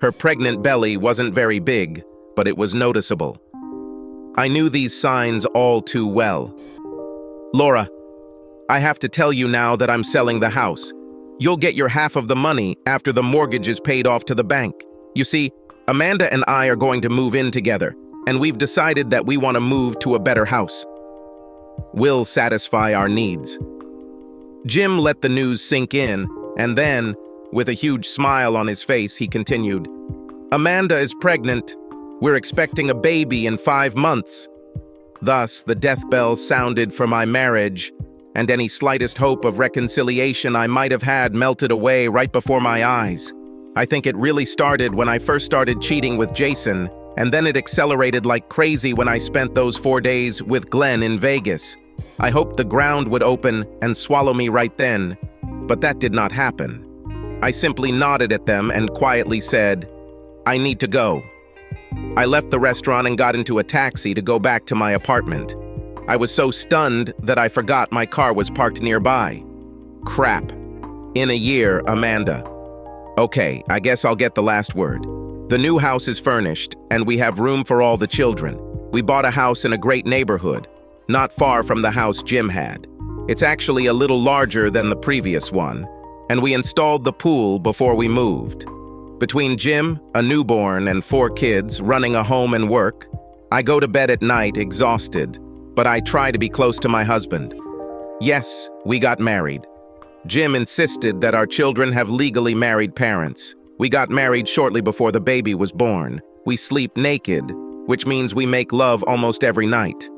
Her pregnant belly wasn't very big, but it was noticeable. I knew these signs all too well. "Laura, I have to tell you now that I'm selling the house. You'll get your half of the money after the mortgage is paid off to the bank. You see, Amanda and I are going to move in together, and we've decided that we want to move to a better house. We'll satisfy our needs." Jim let the news sink in, and then, with a huge smile on his face, he continued, "Amanda is pregnant, We're expecting a baby in 5 months. Thus, the death bell sounded for my marriage, and any slightest hope of reconciliation I might have had melted away right before my eyes. I think it really started when I first started cheating with Jason, and then it accelerated like crazy when I spent those 4 days with Glenn in Vegas. I hoped the ground would open and swallow me right then, but that did not happen. I simply nodded at them and quietly said, "I need to go." I left the restaurant and got into a taxi to go back to my apartment. I was so stunned that I forgot my car was parked nearby. Crap. In a year, Amanda. Okay, I guess I'll get the last word. The new house is furnished, and we have room for all the children. We bought a house in a great neighborhood, not far from the house Jim had. It's actually a little larger than the previous one, and we installed the pool before we moved. Between Jim, a newborn, and 4 kids running a home and work, I go to bed at night exhausted, but I try to be close to my husband. Yes, we got married. Jim insisted that our children have legally married parents. We got married shortly before the baby was born. We sleep naked, which means we make love almost every night.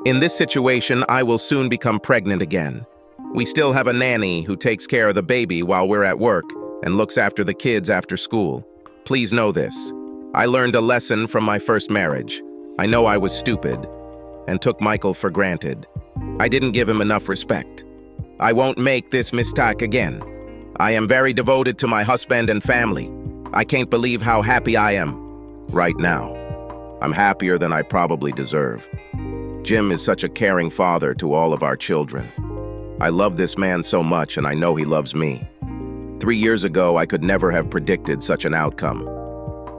In this situation, I will soon become pregnant again. We still have a nanny who takes care of the baby while we're at work and looks after the kids after school. Please know this. I learned a lesson from my first marriage. I know I was stupid and took Michael for granted. I didn't give him enough respect. I won't make this mistake again. I am very devoted to my husband and family. I can't believe how happy I am right now. I'm happier than I probably deserve. Jim is such a caring father to all of our children. I love this man so much, and I know he loves me. 3 years ago, I could never have predicted such an outcome.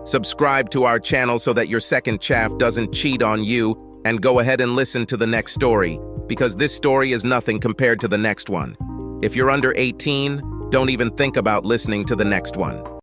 Subscribe to our channel so that your second chaff doesn't cheat on you, and go ahead and listen to the next story, because this story is nothing compared to the next one. If you're under 18, don't even think about listening to the next one.